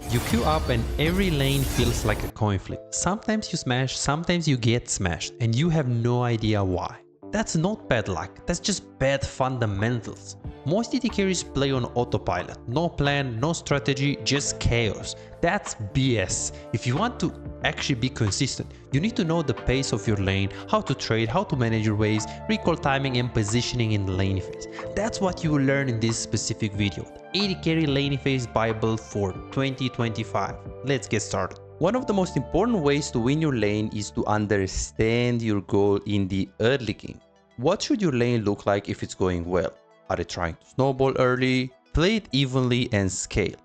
You queue up and every lane feels like a coin flip. Sometimes you smash, sometimes you get smashed, and you have no idea why. That's not bad luck, that's just bad fundamentals. Most AD carries play on autopilot, no plan, no strategy, just chaos. That's BS. If you want to actually be consistent, you need to know the pace of your lane, how to trade, how to manage your waves, recall timing and positioning in the lane phase. That's what you will learn in this specific video. AD carry lane phase Bible for 2025. Let's get started. One of the most important ways to win your lane is to understand your goal in the early game. What should your lane look like if it's going well? Are they trying to snowball early, play it evenly and scale?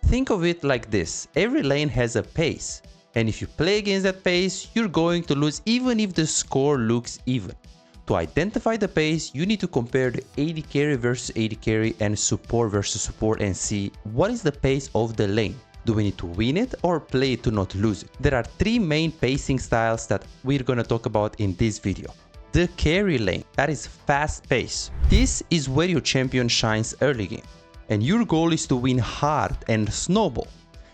Think of it like this, every lane has a pace, and if you play against that pace, you're going to lose even if the score looks even. To identify the pace, you need to compare the AD carry versus AD carry and support versus support and see what is the pace of the lane. Do we need to win it or play it to not lose it? There are three main pacing styles that we're gonna talk about in this video. The carry lane, that is fast pace. This is where your champion shines early game, and your goal is to win hard and snowball.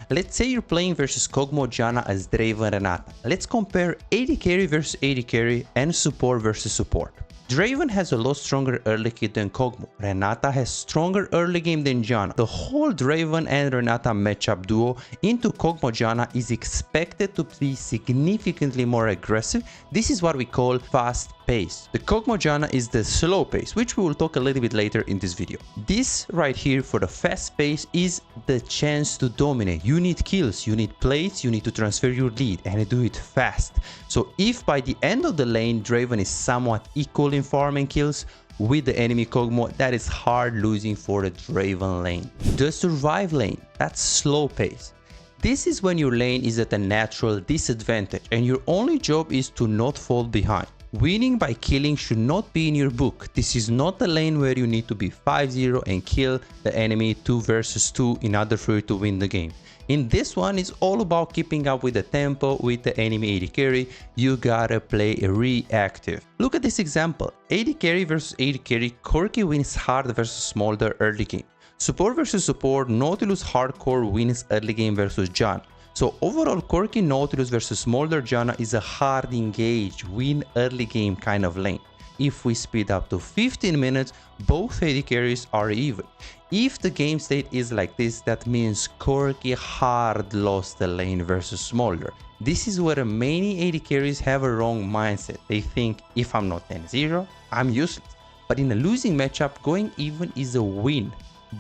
Let's say you're playing versus Kog'Maw, Janna as Draven, Renata. Let's compare AD carry versus AD carry and support versus support. Draven has a lot stronger early game than Kog'Maw. Renata has stronger early game than Janna. The whole Draven and Renata matchup duo into Kog'Maw Janna is expected to be significantly more aggressive. This is what we call fast pace. The Kog'Maw Janna is the slow pace, which we will talk a little bit later in this video. This right here for the fast pace is the chance to dominate. You need kills, you need plates, you need to transfer your lead and do it fast. So if by the end of the lane Draven is somewhat equal in farm and kills with the enemy Kog'Maw, that is hard losing for the Draven lane. The survive lane, that's slow pace. This is when your lane is at a natural disadvantage and your only job is to not fall behind. Winning by killing should not be in your book. This is not the lane where you need to be 5-0 and kill the enemy 2 versus 2 in order for you to win the game. In this one, it's all about keeping up with the tempo with the enemy AD carry. You gotta play reactive. Look at this example. AD carry versus AD carry, Corki wins hard versus Smolder early game. Support versus support, Nautilus hardcore wins early game versus Janna. So overall, Corki, Nautilus versus Smolder Janna is a hard engage, win early game kind of lane. If we speed up to 15 minutes, both AD carries are even. If the game state is like this, that means Corki hard lost the lane versus Smolder. This is where many AD carries have a wrong mindset. They think, if I'm not 10-0, I'm useless. But in a losing matchup, going even is a win.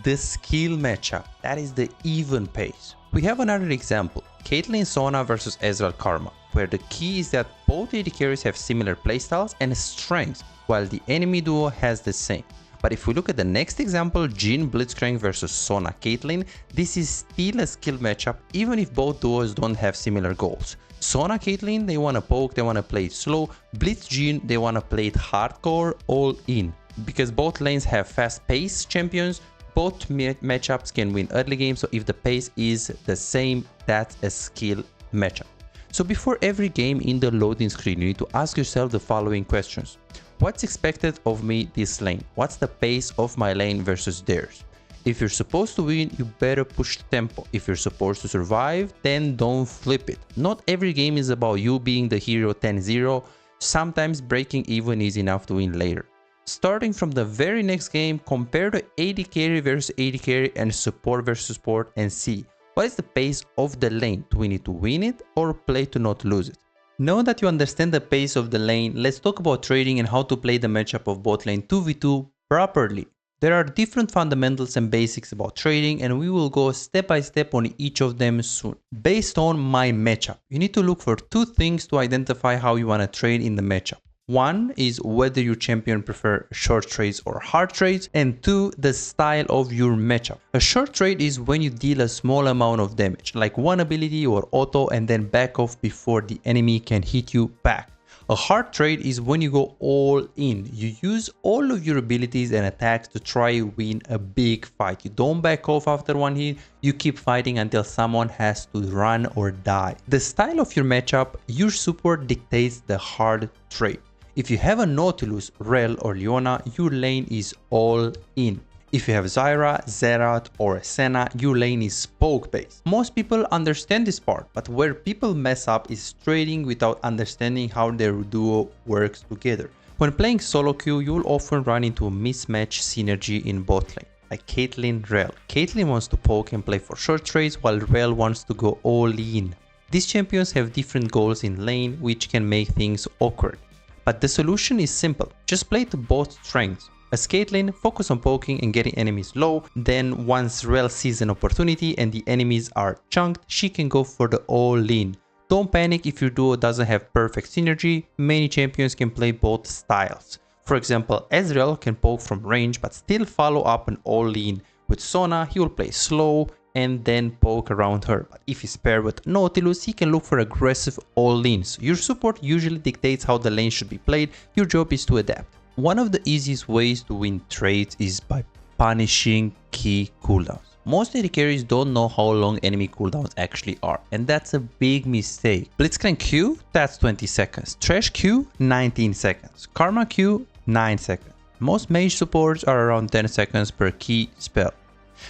The skill matchup, that is the even pace. We have another example, Caitlyn Sona versus Ezreal Karma, where the key is that both AD carries have similar playstyles and strengths, while the enemy duo has the same. But if we look at the next example, Jhin Blitzcrank versus Sona Caitlyn, this is still a skill matchup even if both duos don't have similar goals. Sona Caitlyn, they wanna poke, they wanna play it slow. Blitz Jhin, they wanna play it hardcore, all in. Because both lanes have fast pace champions, both matchups can win early game, so if the pace is the same, that's a skill matchup. So before every game in the loading screen, you need to ask yourself the following questions. What's expected of me this lane? What's the pace of my lane versus theirs? If you're supposed to win, you better push the tempo. If you're supposed to survive, then don't flip it. Not every game is about you being the hero 10-0. Sometimes breaking even is enough to win later. Starting from the very next game, compare the AD carry versus AD carry and support versus support and see what is the pace of the lane. Do we need to win it or play to not lose it? Now that you understand the pace of the lane, let's talk about trading and how to play the matchup of bot lane 2v2 properly. There are different fundamentals and basics about trading and we will go step by step on each of them soon. Based on my matchup, you need to look for two things to identify how you want to trade in the matchup. One is whether your champion prefer short trades or hard trades, and two, the style of your matchup. A short trade is when you deal a small amount of damage, like one ability or auto, and then back off before the enemy can hit you back. A hard trade is when you go all in. You use all of your abilities and attacks to try win a big fight. You don't back off after one hit, you keep fighting until someone has to run or die. The style of your matchup, your support dictates the hard trade. If you have a Nautilus, Rel or Leona, your lane is all in. If you have Zyra, Zerat or Senna, your lane is poke based. Most people understand this part, but where people mess up is trading without understanding how their duo works together. When playing solo queue, you'll often run into a mismatch synergy in bot lane, like Caitlyn, Rel. Caitlyn wants to poke and play for short trades, while Rel wants to go all in. These champions have different goals in lane, which can make things awkward. But the solution is simple, just play to both strengths. As Caitlyn, focus on poking and getting enemies low, then once Rel sees an opportunity and the enemies are chunked, she can go for the all-in. Don't panic if your duo doesn't have perfect synergy, many champions can play both styles. For example, Ezreal can poke from range but still follow up an all-in. With Sona, he will play slow and then poke around her, but if he's paired with Nautilus, he can look for aggressive all-ins. Your support usually dictates how the lane should be played, your job is to adapt. One of the easiest ways to win trades is by punishing key cooldowns. Most AD carries don't know how long enemy cooldowns actually are, and that's a big mistake. Blitzcrank Q, that's 20 seconds. Thresh Q, 19 seconds. Karma Q, 9 seconds. Most mage supports are around 10 seconds per key spell.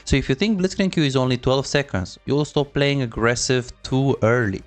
So if you think Blitzcrank Q is only 12 seconds, you'll stop playing aggressive too early.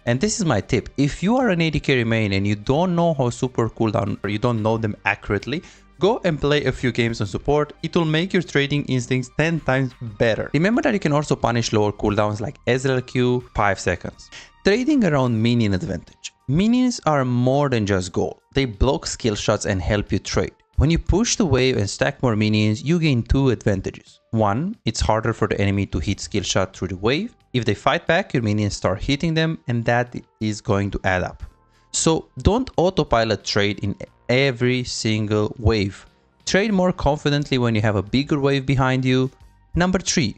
And this is my tip, if you are an AD carry main and you don't know how support cooldown or you don't know them accurately, go and play a few games on support, it will make your trading instincts 10 times better. Remember that you can also punish lower cooldowns like Ezreal Q, 5 seconds. Trading around minion advantage. Minions are more than just gold, they block skill shots and help you trade. When you push the wave and stack more minions, you gain two advantages. One, it's harder for the enemy to hit skill shot through the wave. If they fight back, your minions start hitting them and that is going to add up. So don't autopilot trade in every single wave. Trade more confidently when you have a bigger wave behind you. Number 3,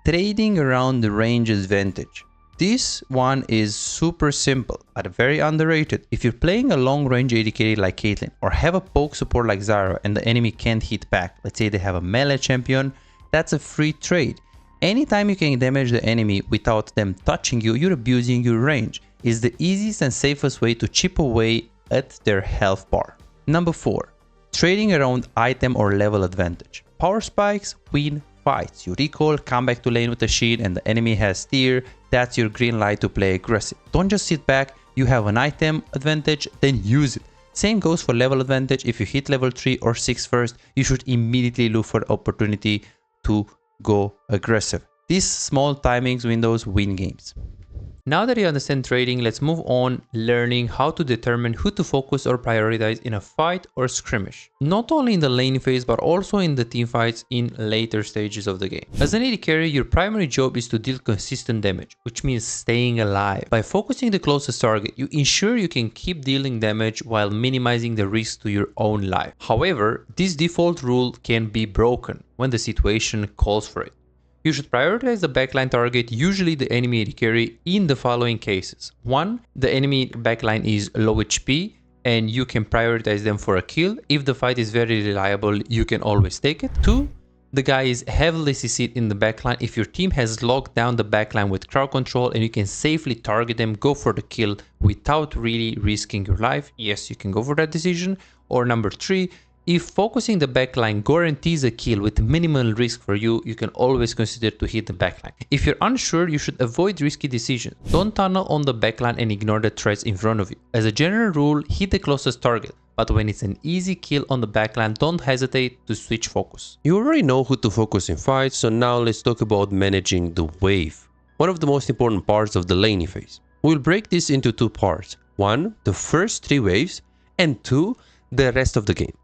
trading around the range advantage. This one is super simple but very underrated. If you're playing a long range AD carry like Caitlyn or have a poke support like Zyra and the enemy can't hit back, let's say they have a melee champion, that's a free trade. Anytime you can damage the enemy without them touching you, you're abusing your range. It's the easiest and safest way to chip away at their health bar. Number 4, trading around item or level advantage. Power spikes win fights. You recall, come back to lane with a shield and the enemy has tier, that's your green light to play aggressive. Don't just sit back, you have an item advantage, then use it. Same goes for level advantage. If you hit level 3 or 6 first, you should immediately look for opportunity to go aggressive. These small timings windows win games. Now that you understand trading, let's move on learning how to determine who to focus or prioritize in a fight or skirmish. Not only in the lane phase, but also in the team fights in later stages of the game. As an AD carry, your primary job is to deal consistent damage, which means staying alive. By focusing the closest target, you ensure you can keep dealing damage while minimizing the risk to your own life. However, this default rule can be broken when the situation calls for it. You should prioritize the backline target, usually the enemy AD carry, in the following cases. 1. The enemy backline is low HP and you can prioritize them for a kill. If the fight is very reliable, you can always take it. 2. The guy is heavily CC'd in the backline. If your team has locked down the backline with crowd control and you can safely target them, go for the kill without really risking your life. Yes, you can go for that decision. Or number 3, if focusing the backline guarantees a kill with minimal risk for you, you can always consider to hit the backline. If you're unsure, you should avoid risky decisions. Don't tunnel on the backline and ignore the threats in front of you. As a general rule, hit the closest target, but when it's an easy kill on the backline, don't hesitate to switch focus. You already know who to focus in fights, so now let's talk about managing the wave. One of the most important parts of the laning phase. We'll break this into 2 parts. 1, the first 3 waves, and 2, the rest of the game.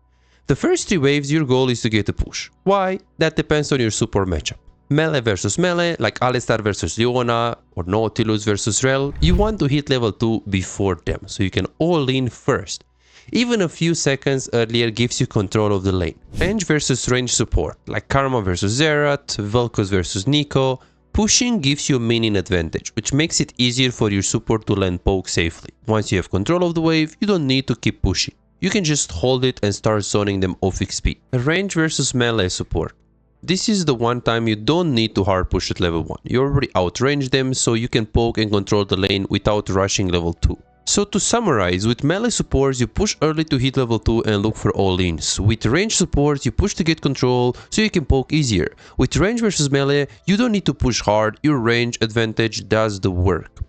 The first 3 waves, your goal is to get a push. Why? That depends on your support matchup. Melee versus melee, like Alistar versus Leona or Nautilus versus Rel, you want to hit level 2 before them, so you can all in first. Even a few seconds earlier gives you control of the lane. Range versus range support, like Karma versus Zerat, Vel'Koz versus Neeko, pushing gives you a minion advantage, which makes it easier for your support to land poke safely. Once you have control of the wave, you don't need to keep pushing. You can just hold it and start zoning them off XP. Range versus melee support. This is the one time you don't need to hard push at level 1. You already outranged them, so you can poke and control the lane without rushing level 2. So to summarize, with melee supports you push early to hit level 2 and look for all-ins. With range supports you push to get control so you can poke easier. With range versus melee you don't need to push hard, your range advantage does the work.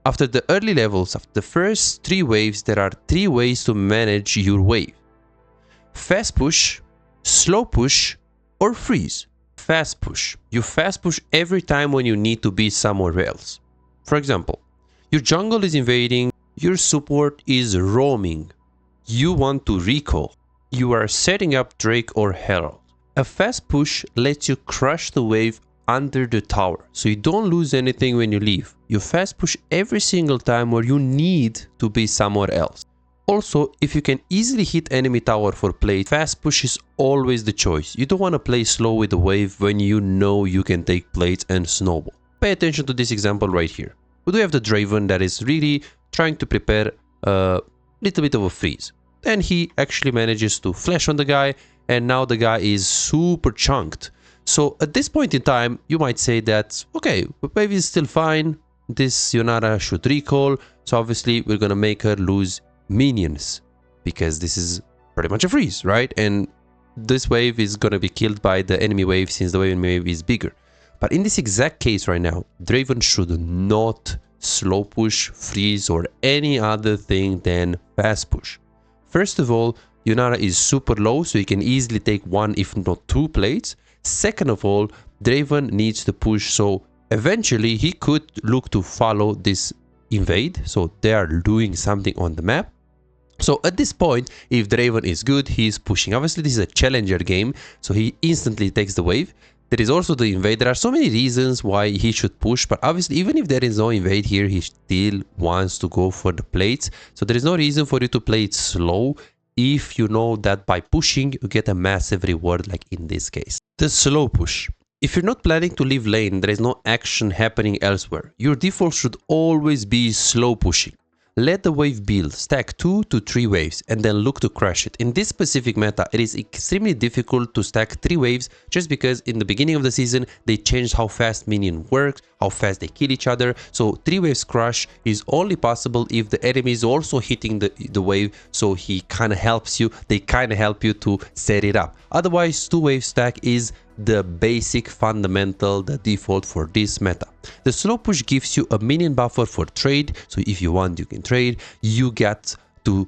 After the early levels, after the first 3 waves, there are 3 ways to manage your wave. Fast push, slow push, or freeze. Fast push. You fast push every time when you need to be somewhere else. For example, your jungle is invading, your support is roaming. You want to recall. You are setting up Drake or Herald. A fast push lets you crush the wave under the tower, so you don't lose anything when you leave. You fast push every single time where you need to be somewhere else. Also, if you can easily hit enemy tower for plate, fast push is always the choice. You don't want to play slow with the wave when you know you can take plates and snowball. Pay attention to this example right here. We do have the Draven that is really trying to prepare a little bit of a freeze. Then he actually manages to flash on the guy, and now the guy is super chunked. So at this point in time, you might say that, okay, wave is still fine. This Yonara should recall. So obviously we're going to make her lose minions because this is pretty much a freeze, right? And this wave is going to be killed by the enemy wave since the enemy wave is bigger. But in this exact case right now, Draven should not slow push, freeze, or any other thing than fast push. First of all, Yonara is super low, so you can easily take 1 if not 2 plates. Second of all, Draven needs to push, so eventually he could look to follow this invade, so they are doing something on the map. So at this point, if Draven is good, he's pushing. Obviously this is a challenger game, so he instantly takes the wave. There is also the invade. There are so many reasons why he should push, but obviously even if there is no invade here, he still wants to go for the plates. So there is no reason for you to play it slow if you know that by pushing you get a massive reward, like in this case. The slow push. If you're not planning to leave lane, there is no action happening elsewhere. Your default should always be slow pushing. Let the wave build, stack 2 to 3 waves, and then look to crush it. In this specific meta, it is extremely difficult to stack 3 waves just because in the beginning of the season, they changed how fast minion works, how fast they kill each other. So 3 waves crush is only possible if the enemy is also hitting the wave, so he kind of helps you, they kind of help you to set it up. Otherwise, 2 wave stack is the basic fundamental, the default for this meta. The slow push gives you a minion buffer for trade, so if you want you can trade. You get to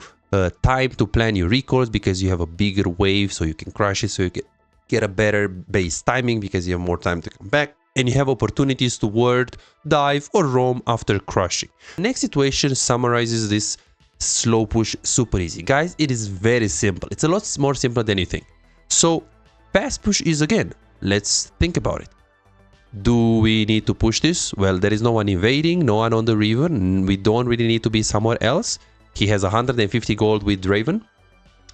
time to plan your recalls because you have a bigger wave, so you can crush it, so you can get a better base timing because you have more time to come back, and you have opportunities to ward, dive, or roam after crushing. Next situation summarizes this slow push super easy. Guys, it is very simple. It's a lot more simple than you think. So fast push is, again, let's think about it. Do we need to push this? Well, there is no one invading, no one on the river. We don't really need to be somewhere else. He has 150 gold with Draven,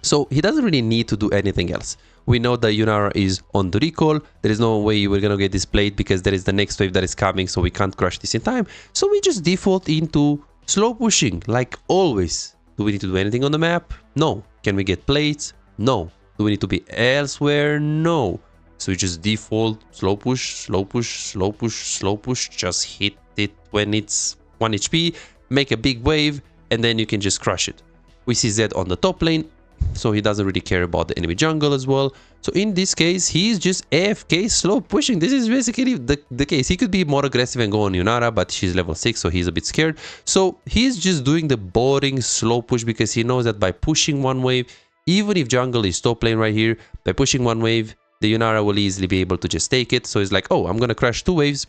so he doesn't really need to do anything else. We know that Yonara is on the recall. There is no way we're gonna get this plate because there is the next wave that is coming, so we can't crush this in time. So we just default into slow pushing like always. Do we need to do anything on the map? No. Can we get plates? No. Do we need to be elsewhere? No. So we just default slow push, slow push, slow push, slow push. Just hit it when it's 1 HP, make a big wave, and then you can just crush it. We see Zed on the top lane, so he doesn't really care about the enemy jungle as well. So in this case, he's just AFK slow pushing. This is basically the case. He could be more aggressive and go on Yonara, but she's level 6, so he's a bit scared. So he's just doing the boring slow push because he knows that by pushing 1 wave, even if jungle is top lane right here, by pushing 1 wave, the Yonara will easily be able to just take it. So he's like, oh, I'm gonna crush 2 waves.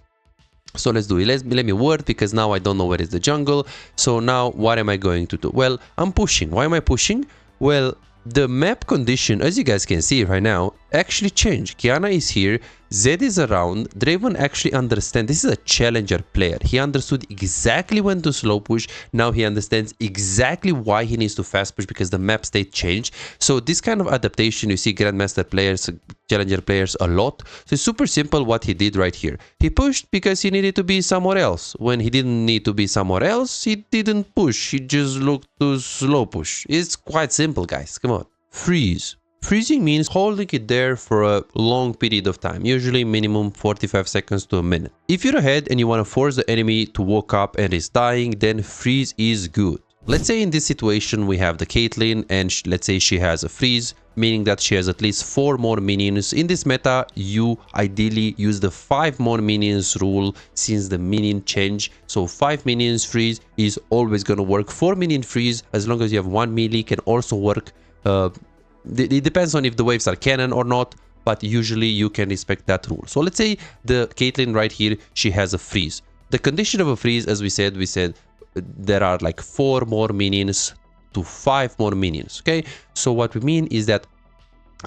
So let's do it. Let me ward because now I don't know where is the jungle. So now what am I going to do? Well, I'm pushing. Why am I pushing? Well, the map condition, as you guys can see right now, actually changed. Kiana is here, Zed is around. Draven actually understands. This is a challenger player. He understood exactly when to slow push. Now he understands exactly why he needs to fast push because the map state changed. So this kind of adaptation, you see Grandmaster players, challenger players a lot. So it's super simple what he did right here. He pushed because he needed to be somewhere else. When he didn't need to be somewhere else, he didn't push. He just looked to slow push. It's quite simple, guys. Come on. Freeze. Freezing means holding it there for a long period of time, usually minimum 45 seconds to a minute. If you're ahead and you want to force the enemy to walk up and is dying, then freeze is good. Let's say in this situation we have the Caitlyn and let's say she has a freeze, meaning that she has at least 4 more minions. In this meta, you ideally use the 5 more minions rule since the minion change. So 5 minions freeze is always going to work. 4 minion freeze, as long as you have 1 melee, can also work. It depends on if the waves are canon or not, but usually you can respect that rule. So let's say the Caitlyn right here, she has a freeze. The condition of a freeze, as we said there are like 4 more minions to 5 more minions. Okay, so what we mean is that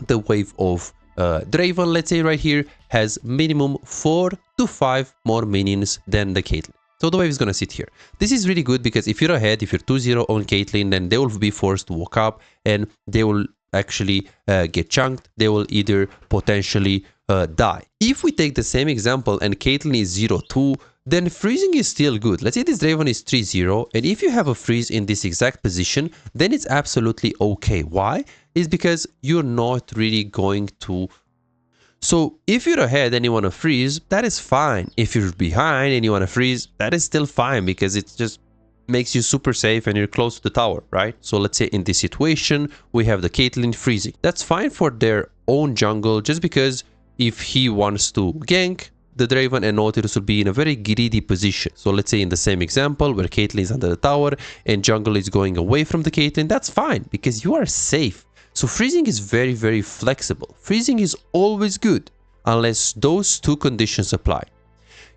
the wave of Draven, let's say right here, has minimum 4 to 5 more minions than the Caitlyn. So the wave is gonna sit here. This is really good because if you're ahead, if you're 2-0 on Caitlyn, then they will be forced to walk up and they will actually get chunked. They will either potentially die. If we take the same example and Caitlyn is 0-2, then freezing is still good. Let's say this Draven is 3-0, and if you have a freeze in this exact position, then it's absolutely okay. Why? It's because you're not really going to... So if you're ahead and you want to freeze, that is fine. If you're behind and you want to freeze, that is still fine because it just makes you super safe and you're close to the tower, right? So let's say in this situation, we have the Caitlyn freezing. That's fine for their own jungle, just because if he wants to gank, the Draven and Nautilus will be in a very greedy position. So let's say in the same example where Caitlyn is under the tower and jungle is going away from the Caitlyn, that's fine because you are safe. So freezing is very, very flexible. Freezing is always good unless those 2 conditions apply.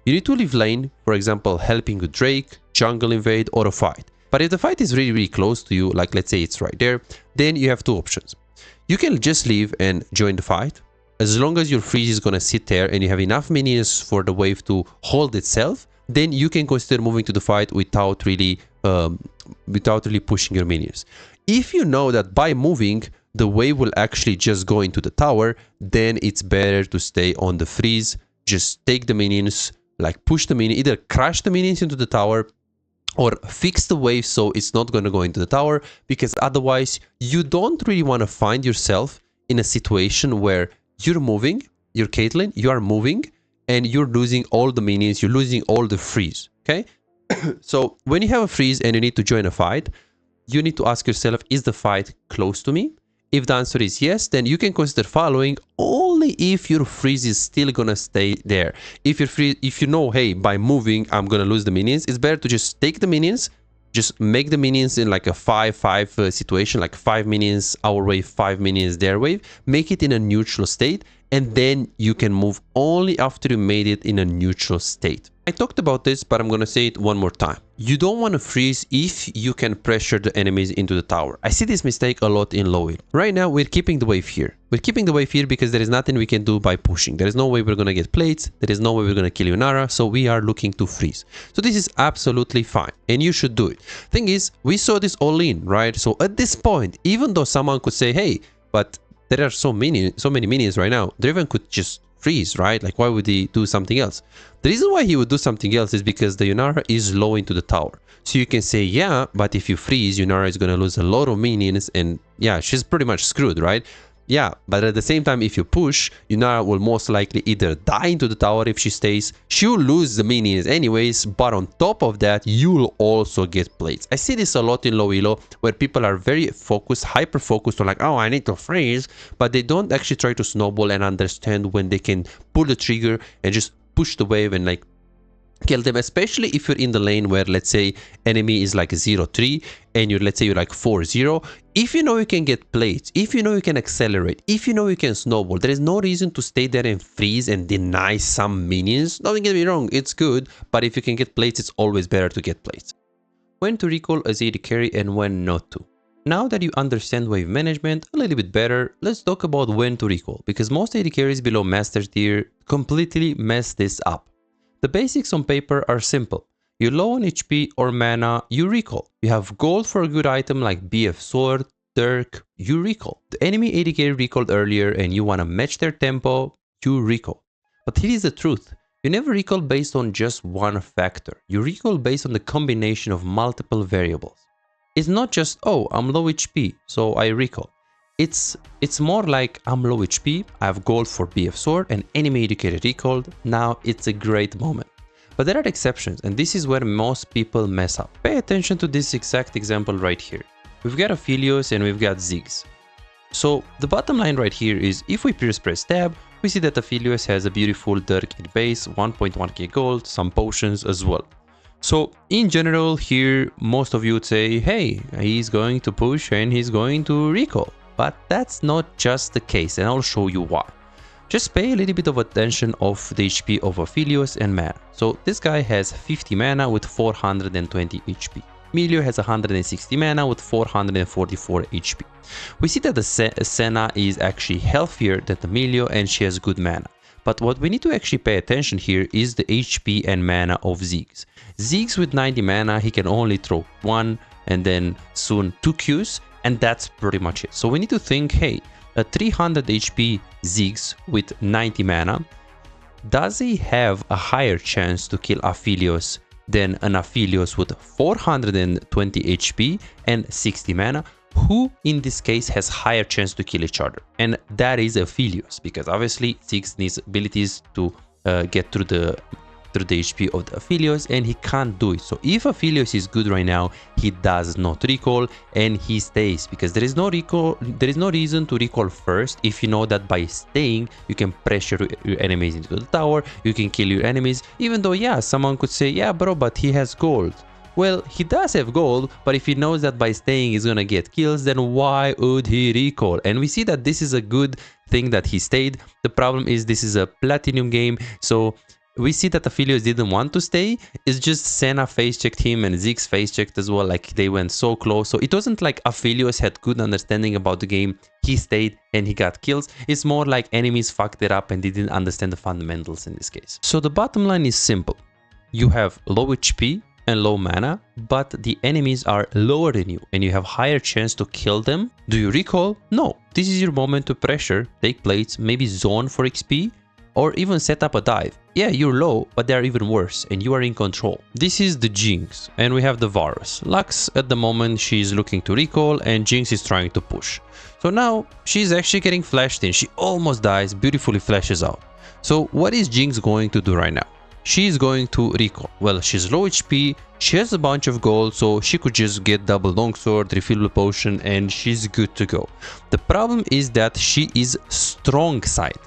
You need to leave lane, for example, helping with Drake, jungle invade, or a fight. But if the fight is really, really close to you, like let's say it's right there, then you have 2 options. You can just leave and join the fight. As long as your freeze is going to sit there and you have enough minions for the wave to hold itself, then you can consider moving to the fight without really pushing your minions. If you know that by moving, the wave will actually just go into the tower, then it's better to stay on the freeze. Just take the minions, like push the minion, either crash the minions into the tower or fix the wave so it's not going to go into the tower, because otherwise you don't really want to find yourself in a situation where you're moving, you're Caitlyn, you are moving, and you're losing all the minions, you're losing all the freeze, okay? So when you have a freeze and you need to join a fight, you need to ask yourself, is the fight close to me? If the answer is yes, then you can consider following only if your freeze is still gonna stay there. If you know, hey, by moving, I'm gonna lose the minions, it's better to just take the minions, just make the minions in like a 5-5 situation, like 5 minions our wave, 5 minions their wave, make it in a neutral state, and then you can move only after you made it in a neutral state. I talked about this, but I'm gonna say it one more time. You don't want to freeze if you can pressure the enemies into the tower. I see this mistake a lot in low elo. Right now, we're keeping the wave here. We're keeping the wave here because there is nothing we can do by pushing. There is no way we're gonna get plates. There is no way we're gonna kill Yunara, so we are looking to freeze. So this is absolutely fine, and you should do it. Thing is, we saw this all in, right? So at this point, even though someone could say, hey, but there are so many minions right now, Draven could just freeze, right? Like, why would he do something else? The reason why he would do something else is because the Yunara is low into the tower. So you can say, yeah, but if you freeze, Yunara is going to lose a lot of minions, and yeah, she's pretty much screwed, right? Yeah, but at the same time, if you push, Yunara will most likely either die into the tower if she stays, she'll lose the minions anyways, but on top of that, you'll also get plates. I see this a lot in low elo, where people are very focused, hyper-focused on like, oh, I need to freeze, but they don't actually try to snowball and understand when they can pull the trigger and just push the wave and like kill them, especially if you're in the lane where, let's say, enemy is like 0-3 and let's say you're like 4-0. If you know you can get plates, if you know you can accelerate, if you know you can snowball, there is no reason to stay there and freeze and deny some minions. Don't get me wrong, it's good, but if you can get plates, it's always better to get plates. When to recall as AD carry and when not to. Now that you understand wave management a little bit better, let's talk about when to recall, because most AD carries below master tier completely mess this up. The basics on paper are simple. You're low on HP or mana, you recall. You have gold for a good item like BF Sword, Dirk, you recall. The enemy AD carry recalled earlier and you want to match their tempo, you recall. But here is the truth. You never recall based on just one factor. You recall based on the combination of multiple variables. It's not just, oh, I'm low HP, so I recall. It's more like, I'm low HP, I have gold for BF Sword, and enemy AD carry recalled, now it's a great moment. But there are exceptions, and this is where most people mess up. Pay attention to this exact example right here. We've got Aphelios and we've got Ziggs. So the bottom line right here is if we press tab, we see that Aphelios has a beautiful Dirk in base, 1.1k gold, some potions as well. So in general here, most of you would say, hey, he's going to push and he's going to recall. But that's not just the case, and I'll show you why. Just pay a little bit of attention of the HP of Aphelios and mana. So this guy has 50 mana with 420 HP. Milio has 160 mana with 444 HP. We see that the Senna is actually healthier than the Milio and she has good mana. But what we need to actually pay attention here is the HP and mana of Ziggs. Ziggs with 90 mana, he can only throw 1 and then soon 2 Qs, and that's pretty much it. So we need to think, hey, a 300 HP Ziggs with 90 mana, does he have a higher chance to kill Aphelios than an Aphelios with 420 HP and 60 mana? Who in this case has higher chance to kill each other? And that is Aphelios, because obviously Ziggs needs abilities to get through the HP of the Aphelios, and he can't do it. So if Aphelios is good right now, he does not recall and he stays, because there is no recall, there is no reason to recall first if you know that by staying you can pressure your enemies into the tower, you can kill your enemies. Even though, yeah, someone could say, yeah bro, but he has gold. Well, he does have gold, but if he knows that by staying he's gonna get kills, then why would he recall? And we see that this is a good thing that he stayed. The problem is this is a platinum game, so we see that Aphelios didn't want to stay. It's just Senna face checked him and Ziggs face checked as well, like they went so close. So it wasn't like Aphelios had good understanding about the game, he stayed and he got kills. It's more like enemies fucked it up and they didn't understand the fundamentals in this case. So the bottom line is simple. You have low HP and low mana, but the enemies are lower than you and you have higher chance to kill them. Do you recall? No. This is your moment to pressure, take plates, maybe zone for XP, or even set up a dive. Yeah, you're low, but they're even worse and you are in control. This is the Jinx and we have the Varus. Lux at the moment, she's looking to recall and Jinx is trying to push. So now she's actually getting flashed in. She almost dies, beautifully flashes out. So what is Jinx going to do right now? She's going to recall. Well, she's low HP, she has a bunch of gold, so she could just get double longsword, refillable potion, and she's good to go. The problem is that she is strong side.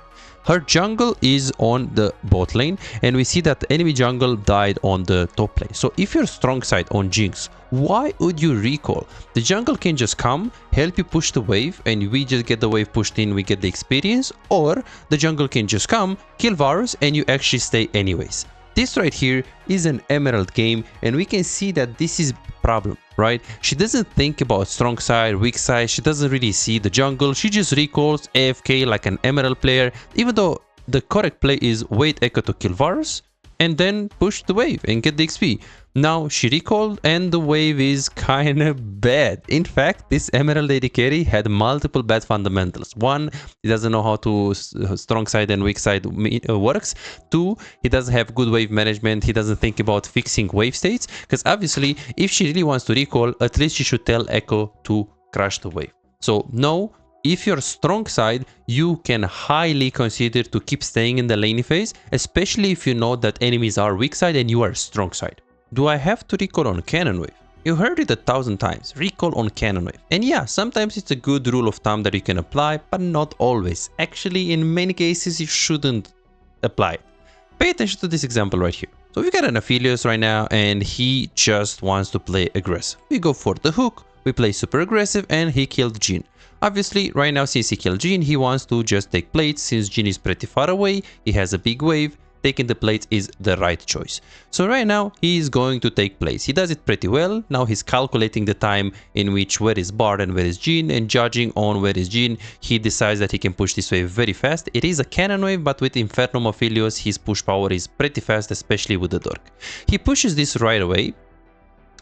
Her jungle is on the bot lane, and we see that the enemy jungle died on the top lane. So if you're strong side on Jinx, why would you recall? The jungle can just come, help you push the wave, and we just get the wave pushed in, we get the experience, or the jungle can just come, kill Varus, and you actually stay anyways. This right here is an emerald game, and we can see that this is problem, right? She doesn't think about strong side, weak side, she doesn't really see the jungle, she just recalls AFK like an emerald player, even though the correct play is wait echo to kill Varus and then push the wave and get the XP. Now she recalled and the wave is kinda bad. In fact, this Emerald AD carry had multiple bad fundamentals. One, he doesn't know how to strong side and weak side works. Two, he doesn't have good wave management. He doesn't think about fixing wave states, because obviously if she really wants to recall, at least she should tell Echo to crush the wave. So no, if you're strong side, you can highly consider to keep staying in the laning phase, especially if you know that enemies are weak side and you are strong side. Do I have to recall on cannon wave? You heard it 1,000 times, recall on cannon wave. And yeah, sometimes it's a good rule of thumb that you can apply, but not always. Actually, in many cases, you shouldn't apply it. Pay attention to this example right here. So we got an Aphelios right now, and he just wants to play aggressive. We go for the hook, we play super aggressive, and he killed Jhin. Obviously, right now, since he killed Jhin, he wants to just take plates. Since Jhin is pretty far away, he has a big wave. Taking the plates is the right choice. So right now, he is going to take plates. He does it pretty well. Now he's calculating the time in which where is Bard and where is Jhin, and judging on where is Jhin, he decides that he can push this wave very fast. It is a cannon wave, but with Infernum Aphelios, his push power is pretty fast, especially with the Dork. He pushes this right away.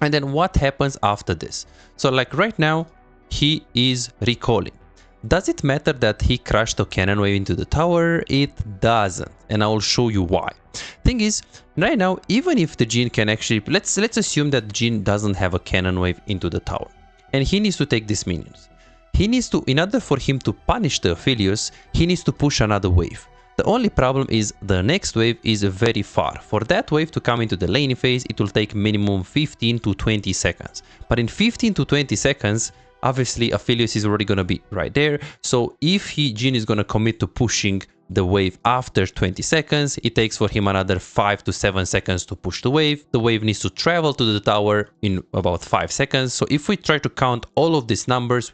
And then what happens after this? So like right now, he is recalling. Does it matter that he crashed a cannon wave into the tower? It doesn't, and I will show you why. Thing is, right now, even if the Jhin can actually, let's assume that Jhin doesn't have a cannon wave into the tower, and he needs to take these minions. He needs to, in order for him to punish the Aphelios, he needs to push another wave. The only problem is the next wave is very far. For that wave to come into the laning phase, it will take minimum 15 to 20 seconds. But in 15 to 20 seconds, obviously Aphelios is already going to be right there. So if Jhin is going to commit to pushing the wave after 20 seconds, it takes for him another 5 to 7 seconds to push the wave. The wave needs to travel to the tower in about 5 seconds. So if we try to count all of these numbers,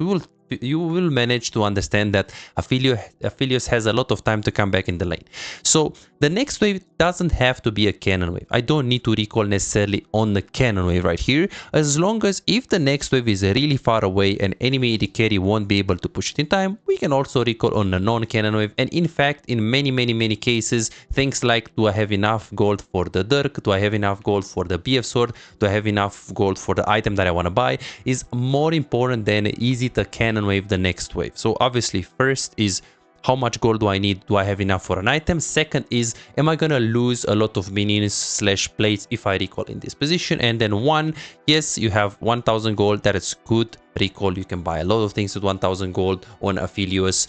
you will manage to understand that Aphelios has a lot of time to come back in the lane. So the next wave doesn't have to be a cannon wave. I don't need to recall necessarily on the cannon wave right here, as long as if the next wave is really far away and enemy AD carry won't be able to push it in time, we can also recall on a non-cannon wave. And in fact, in many cases, things like, do I have enough gold for the Dirk? Do I have enough gold for the BF sword? Do I have enough gold for the item that I want to buy? Is more important than is it a cannon wave the next wave. So obviously first is how much gold do I need? Do I have enough for an item? Second is, am I gonna lose a lot of minions slash plates if I recall in this position? And then one, yes, you have 1000 gold. That is good recall. You can buy a lot of things with 1000 gold on Aphelios.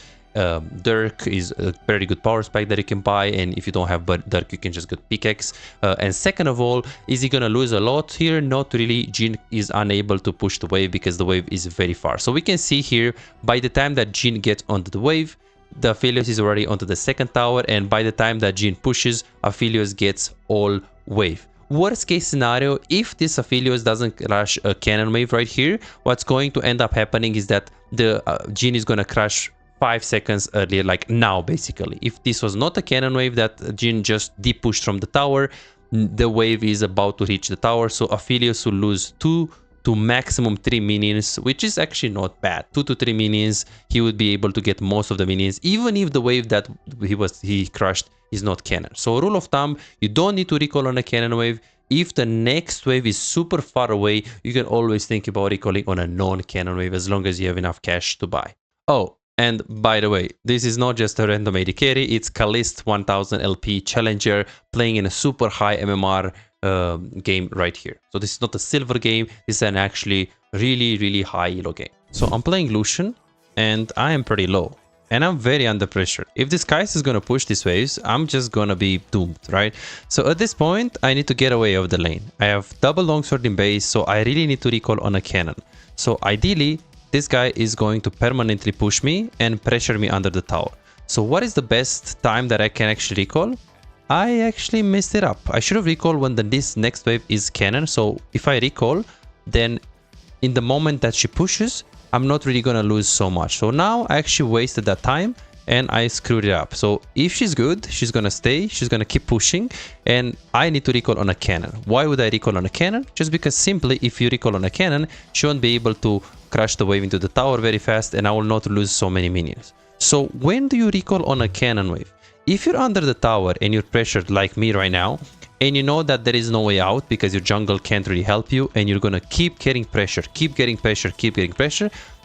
Dirk is a very good power spike that you can buy, and if you don't have Dirk, you can just get pickaxe. And second of all, is he gonna lose a lot here? Not really. Jhin is unable to push the wave because the wave is very far. So we can see here, by the time that Jhin gets onto the wave, the Aphelios is already onto the second tower, and by the time that Jhin pushes, Aphelios gets all wave. Worst case scenario, if this Aphelios doesn't crash a cannon wave right here, what's going to end up happening is that the Jhin is gonna crash 5 seconds earlier, like now basically. If this was not a cannon wave that Jhin just deep pushed from the tower, the wave is about to reach the tower, so Aphelios will lose 2 to maximum 3 minions, which is actually not bad. 2 to 3 minions, he would be able to get most of the minions, even if the wave that he crushed is not cannon. So rule of thumb, you don't need to recall on a cannon wave. If the next wave is super far away, you can always think about recalling on a non-cannon wave as long as you have enough cash to buy. Oh, and by the way, this is not just a random AD carry, it's Kalist 1000 LP Challenger playing in a super high MMR game right here. So this is not a silver game, this is an actually really high elo game. So I'm playing Lucian and I am pretty low and I'm very under pressure. If this Kai'Sa is gonna push these waves, I'm just gonna be doomed, right? So at this point, I need to get away of the lane. I have double longsword in base, so I really need to recall on a cannon. So ideally, this guy is going to permanently push me and pressure me under the tower. So what is the best time that I can actually recall? I actually messed it up. I should have recalled when this next wave is cannon. So if I recall, then in the moment that she pushes, I'm not really gonna lose so much. So now I actually wasted that time and I screwed it up. So if she's good, she's gonna stay, she's gonna keep pushing, and I need to recall on a cannon. Why would I recall on a cannon? Just because simply if you recall on a cannon, she won't be able to crash the wave into the tower very fast and I will not lose so many minions. So when do you recall on a cannon wave? If you're under the tower and you're pressured like me right now, and you know that there is no way out because your jungle can't really help you and you're gonna keep getting pressure,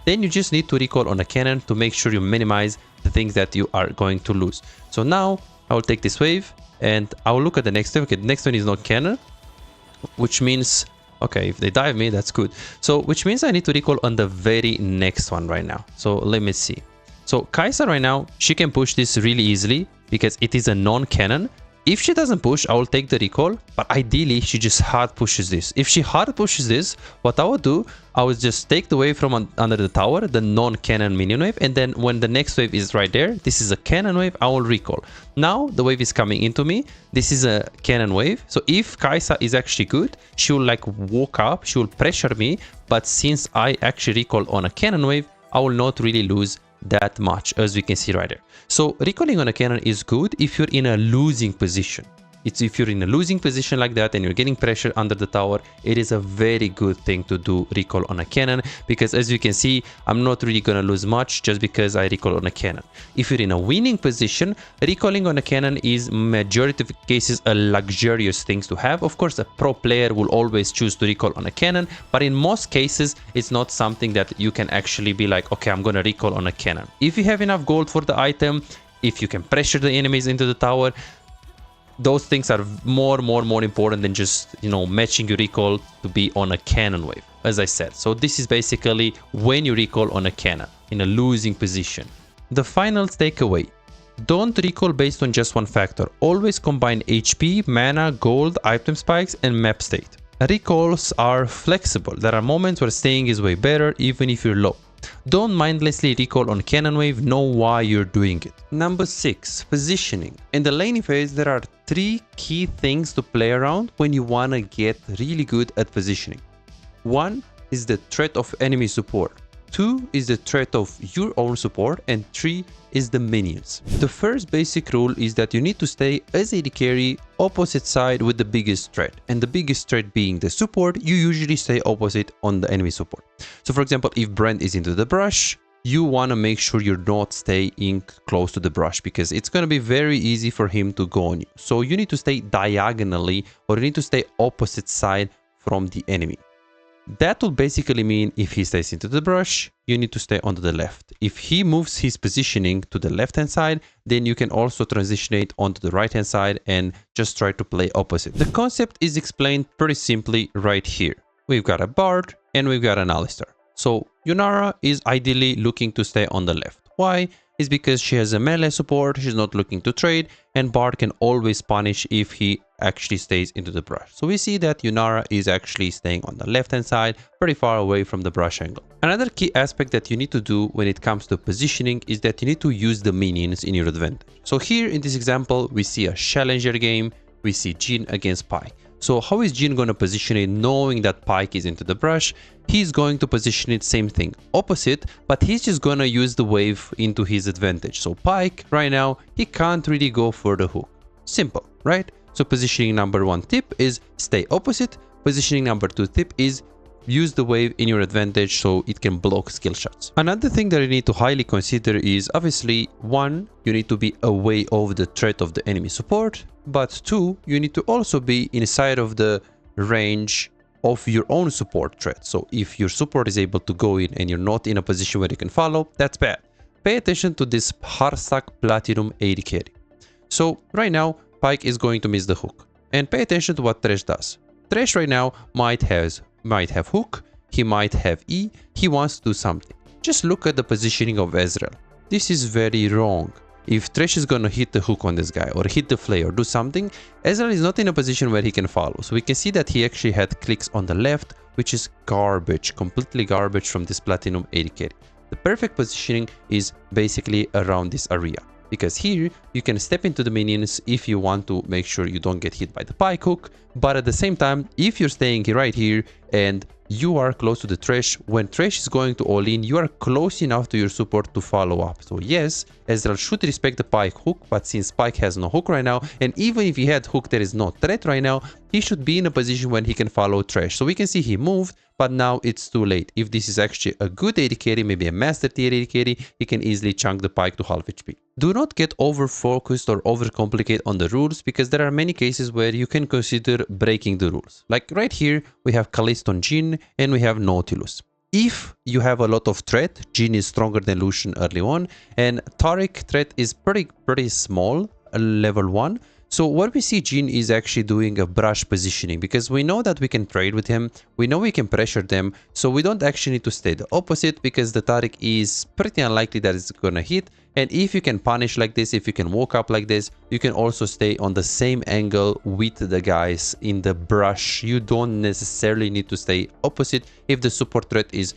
then you just need to recall on a cannon to make sure you minimize the things that you are going to lose. So now I will take this wave and I will look at the next wave. Okay, the next one is not cannon, which means, okay, if they dive me, that's good. So which means I need to recall on the very next one right now. So let me see. So Kai'Sa right now, she can push this really easily because it is a non-cannon. If she doesn't push, I will take the recall, but ideally she just hard pushes this. If she hard pushes this, what I would do, I would just take the wave from under the tower, the non-cannon minion wave, and then when the next wave is right there, this is a cannon wave, I will recall. Now the wave is coming into me, this is a cannon wave, so if Kai'Sa is actually good, she will like walk up, she will pressure me, but since I actually recall on a cannon wave, I will not really lose that much, as we can see right there. So recalling on a cannon is good if you're in a losing position. It's if you're in a losing position like that and you're getting pressure under the tower, it is a very good thing to do recall on a cannon, because as you can see, I'm not really gonna lose much just because I recall on a cannon. If you're in a winning position, recalling on a cannon is majority of cases a luxurious thing to have. Of course, a pro player will always choose to recall on a cannon, but in most cases, it's not something that you can actually be like, okay, I'm gonna recall on a cannon. If you have enough gold for the item, if you can pressure the enemies into the tower, those things are more important than just, you know, matching your recall to be on a cannon wave, as I said. So this is basically when you recall on a cannon in a losing position. The final takeaway: Don't recall based on just one factor. Always combine HP, mana, gold, item spikes, and map state. Recalls are flexible. There are moments where staying is way better even if you're low. Don't mindlessly recall on cannon wave, know why you're doing it. Number 6. Positioning. In the laning phase, there are 3 key things to play around when you wanna get really good at positioning. 1 is the threat of enemy support. 2 is the threat of your own support, and 3 is the minions. The first basic rule is that you need to stay as AD carry opposite side with the biggest threat, and the biggest threat being the support, you usually stay opposite on the enemy support. So for example, if Brand is into the brush, you want to make sure you're not staying close to the brush because it's going to be very easy for him to go on you. So you need to stay diagonally, or you need to stay opposite side from the enemy. That will basically mean if he stays into the brush, you need to stay onto the left. If he moves his positioning to the left hand side, then you can also transition it onto the right hand side and just try to play opposite. The concept is explained pretty simply right here. We've got a Bard and we've got an Alistar. So Yunara is ideally looking to stay on the left. Why? Is because she has a melee support, she's not looking to trade, and Bard can always punish if he actually stays into the brush. So we see that Yunara is actually staying on the left hand side, pretty far away from the brush angle. Another key aspect that you need to do when it comes to positioning is that you need to use the minions in your advantage. So here in this example, we see a challenger game, we see Jhin against Pyke. So how is Jhin going to position it knowing that Pyke is into the brush? He's going to position it same thing, opposite, but he's just going to use the wave into his advantage. So Pyke right now, he can't really go for the hook. Simple, right? So positioning number 1 tip is stay opposite. Positioning number 2 tip is use the wave in your advantage so it can block skill shots. Another thing that you need to highly consider is obviously 1, you need to be away of the threat of the enemy support, but 2, you need to also be inside of the range of your own support threat. So if your support is able to go in and you're not in a position where you can follow, that's bad. Pay attention to this Harsak Platinum AD carry. So right now, Pyke is going to miss the hook. And pay attention to what Thresh does. Thresh right now might have hook, he might have E, he wants to do something. Just look at the positioning of Ezreal. This is very wrong. If Thresh is gonna hit the hook on this guy or hit the flay or do something, Ezreal is not in a position where he can follow. So we can see that he actually had clicks on the left, which is garbage, completely garbage from this Platinum AD carry. The perfect positioning is basically around this area. Because here you can step into the minions if you want to make sure you don't get hit by the Pyke hook, but at the same time, if you're staying right here and you are close to the Thresh, when Thresh is going to all in, you are close enough to your support to follow up. So yes, Ezreal should respect the Pyke hook, but since Pyke has no hook right now, and even if he had hook, there is no threat right now, he should be in a position when he can follow Thresh. So we can see he moved, but now it's too late. If this is actually a good AD carry, maybe a master tier AD carry, he can easily chunk the Pyke to half HP. Do not get over focused or over complicate on the rules, because there are many cases where you can consider breaking the rules. Like right here, we have Kalist on Jhin and we have Nautilus. If you have a lot of threat, Jhin is stronger than Lucian early on, and Taric threat is pretty small, level 1. So what we see Jhin is actually doing a brush positioning, because we know that we can trade with him, we know we can pressure them, so we don't actually need to stay the opposite, because the Taric is pretty unlikely that it's gonna hit. And if you can punish like this, if you can walk up like this, you can also stay on the same angle with the guys in the brush. You don't necessarily need to stay opposite if the support threat is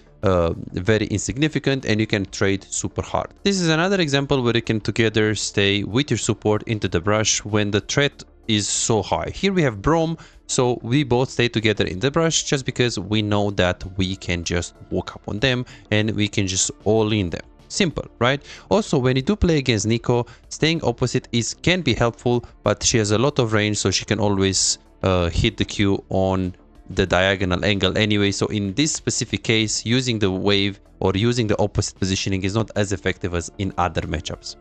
very insignificant and you can trade super hard. This is another example where you can together stay with your support into the brush when the threat is so high. Here we have Braum, so we both stay together in the brush just because we know that we can just walk up on them and we can just all in them. Simple, right? Also, when you do play against Neeko, staying opposite can be helpful, but she has a lot of range, so she can always hit the Q on the diagonal angle anyway. So in this specific case, using the wave or using the opposite positioning is not as effective as in other matchups.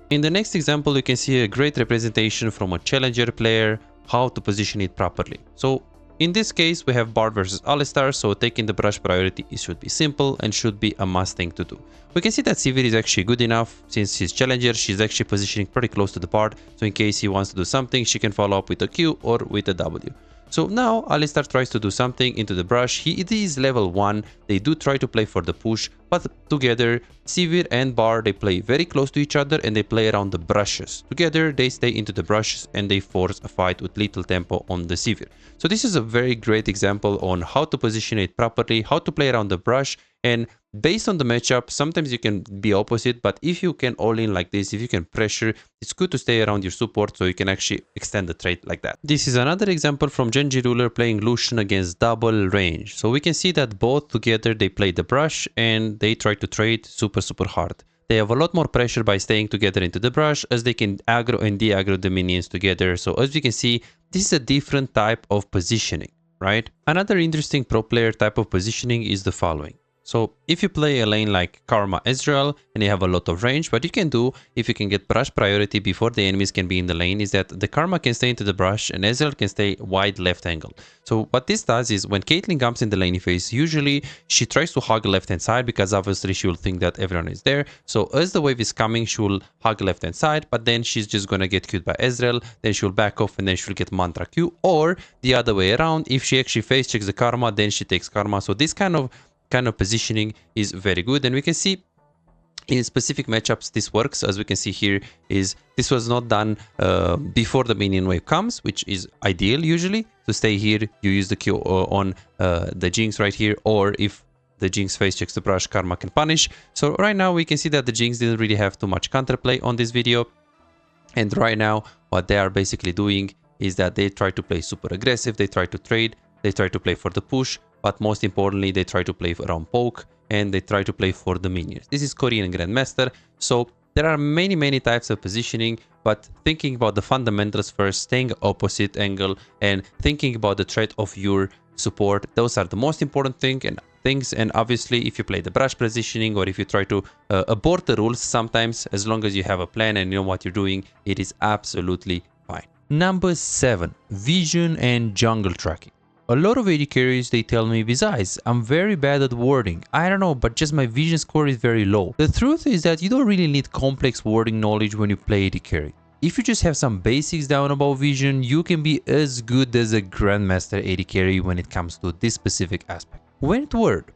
In the next example, you can see a great representation from a challenger player, how to position it properly. So in this case, we have Bard versus Alistar, so taking the brush priority should be simple and should be a must thing to do. We can see that Sivir is actually good enough. Since he's challenger, she's actually positioning pretty close to the Bard, so in case he wants to do something, she can follow up with a Q or with a W. So now Alistar tries to do something into the brush. It is level 1. They do try to play for the push, but together Sivir and Bar, they play very close to each other and they play around the brushes. Together they stay into the brushes and they force a fight with little tempo on the Sivir. So this is a very great example on how to position it properly, how to play around the brush, and based on the matchup, sometimes you can be opposite, but if you can all in like this, if you can pressure, it's good to stay around your support so you can actually extend the trade like that. This is another example from Genji Ruler playing Lucian against double range. So we can see that both together they play the brush and they try to trade super hard. They have a lot more pressure by staying together into the brush as they can aggro and de-aggro the minions together. So as you can see, this is a different type of positioning, right? Another interesting pro player type of positioning is the following. So if you play a lane like Karma Ezreal and you have a lot of range, what you can do if you can get brush priority before the enemies can be in the lane is that the Karma can stay into the brush and Ezreal can stay wide left angle. So what this does is when Caitlyn comes in the lane phase, usually she tries to hug left hand side because obviously she will think that everyone is there. So as the wave is coming, she will hug left hand side, but then she's just gonna get queued by Ezreal, then she will back off and then she will get Mantra Q, or the other way around. If she actually face checks the Karma, then she takes Karma. So this kind of positioning is very good, and we can see in specific matchups this works. As we can see here, is this was not done before the minion wave comes, which is ideal usually. To stay here, you use the Q on the Jinx right here, or if the Jinx face checks the brush, Karma can punish. So right now we can see that the Jinx didn't really have too much counterplay on this video, and right now what they are basically doing is that they try to play super aggressive, they try to trade, they try to play for the push, but most importantly, they try to play around poke and they try to play for the minions. This is Korean Grandmaster. So there are many types of positioning, but thinking about the fundamentals first, staying opposite angle and thinking about the threat of your support, those are the most important things. And obviously, if you play the brush positioning or if you try to abort the rules, sometimes as long as you have a plan and you know what you're doing, it is absolutely fine. Number 7, vision and jungle tracking. A lot of AD carries, they tell me, besides, I'm very bad at warding. I don't know, but just my vision score is very low. The truth is that you don't really need complex warding knowledge when you play AD carry. If you just have some basics down about vision, you can be as good as a Grandmaster AD carry when it comes to this specific aspect. When to ward?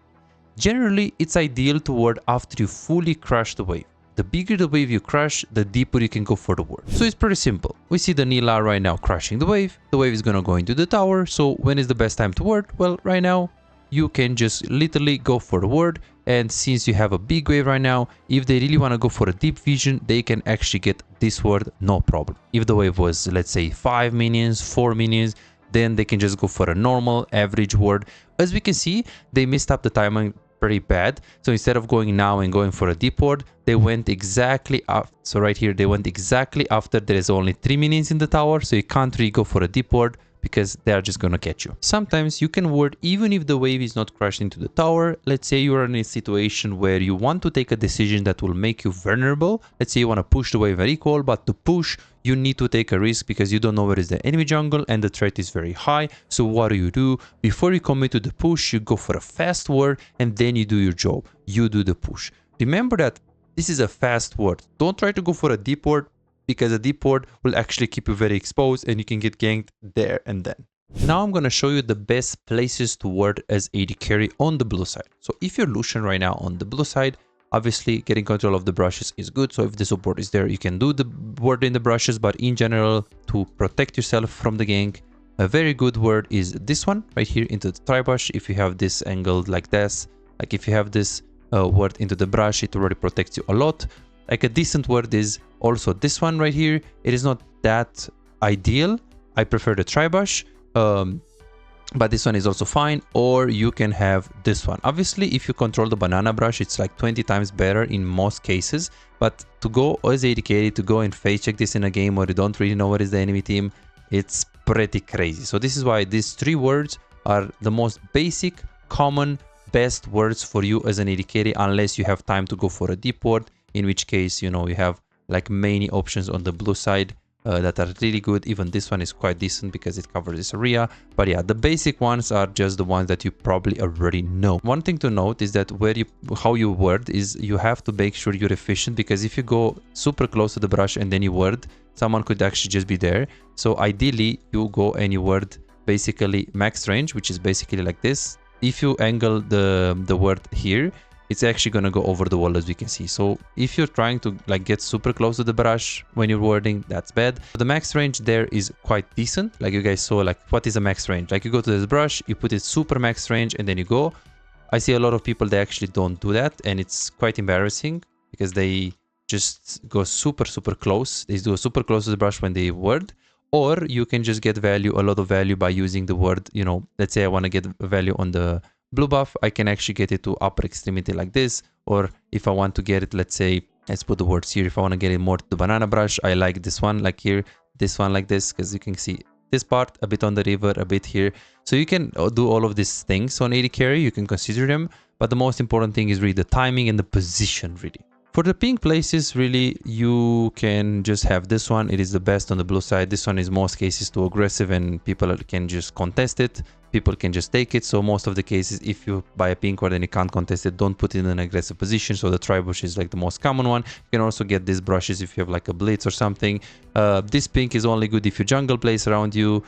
Generally, it's ideal to ward after you fully crush the wave. The bigger the wave you crush, the deeper you can go for the ward. So it's pretty simple. We see the Nila right now crushing the wave. The wave is gonna go into the tower. So when is the best time to ward? Well, right now you can just literally go for the ward. And since you have a big wave right now, if they really want to go for a deep vision, they can actually get this ward, no problem. If the wave was, let's say, 5 minions, 4 minions, then they can just go for a normal average ward. As we can see, they messed up the timing pretty bad. So instead of going now and going for a deep ward, they went exactly up. So right here, they went exactly after there is only 3 minions in the tower. So you can't really go for a deep ward because they're just gonna catch you. Sometimes you can ward even if the wave is not crashed into the tower. Let's say you are in a situation where you want to take a decision that will make you vulnerable. Let's say you want to push the wave very equal, but to push you need to take a risk because you don't know where is the enemy jungle and the threat is very high. So what do? Before you commit to the push, you go for a fast ward and then you do your job. You do the push. Remember that this is a fast ward. Don't try to go for a deep ward, because a deep ward will actually keep you very exposed and you can get ganked there and then. Now I'm going to show you the best places to ward as AD carry on the blue side. So if you're Lucian right now on the blue side, obviously getting control of the brushes is good. So if the support is there, you can do the ward in the brushes, but in general, to protect yourself from the gank, a very good word is this one right here into the tri-brush. If you have this angled like this, like if you have this word into the brush, it already protects you a lot. Like a decent word is also this one right here. It is not that ideal. I prefer the tri-brush, but this one is also fine. Or you can have this one. Obviously, if you control the banana brush, it's like 20 times better in most cases. But to go as AD carry, to go and face check this in a game where you don't really know what is the enemy team, it's pretty crazy. So this is why these 3 words are the most basic, common, best words for you as an AD carry, unless you have time to go for a deep ward, in which case, you know, you have like many options on the blue side that are really good. Even this one is quite decent because it covers this area. But yeah, the basic ones are just the ones that you probably already know. One thing to note is that how you word is you have to make sure you're efficient, because if you go super close to the brush and then you word, someone could actually just be there. So ideally you go and you word basically max range, which is basically like this. If you angle the word here, it's actually going to go over the wall, as we can see. So if you're trying to like get super close to the brush when you're wording, that's bad. The max range there is quite decent. Like you guys saw, like what is a max range? Like you go to this brush, you put it super max range, and then you go. I see a lot of people, they actually don't do that, and it's quite embarrassing because they just go super close. They do super close to the brush when they word. Or you can just get value, a lot of value, by using the word, you know, let's say I want to get value on the blue buff, I can actually get it to upper extremity like this. Or if I want to get it, let's say, let's put the words here, if I want to get it more to the banana brush, I like this one, like here, this one like this, because you can see this part, a bit on the river, a bit here. So you can do all of these things on AD carry, you can consider them, but the most important thing is really the timing and the position, really. For the pink places, really, you can just have this one. It is the best on the blue side. This one is most cases too aggressive and people can just contest it. People can just take it. So most of the cases, if you buy a pink word and you can't contest it, don't put it in an aggressive position. So the tri-bush is like the most common one. You can also get these brushes if you have like a blitz or something. This pink is only good if your jungle plays around you.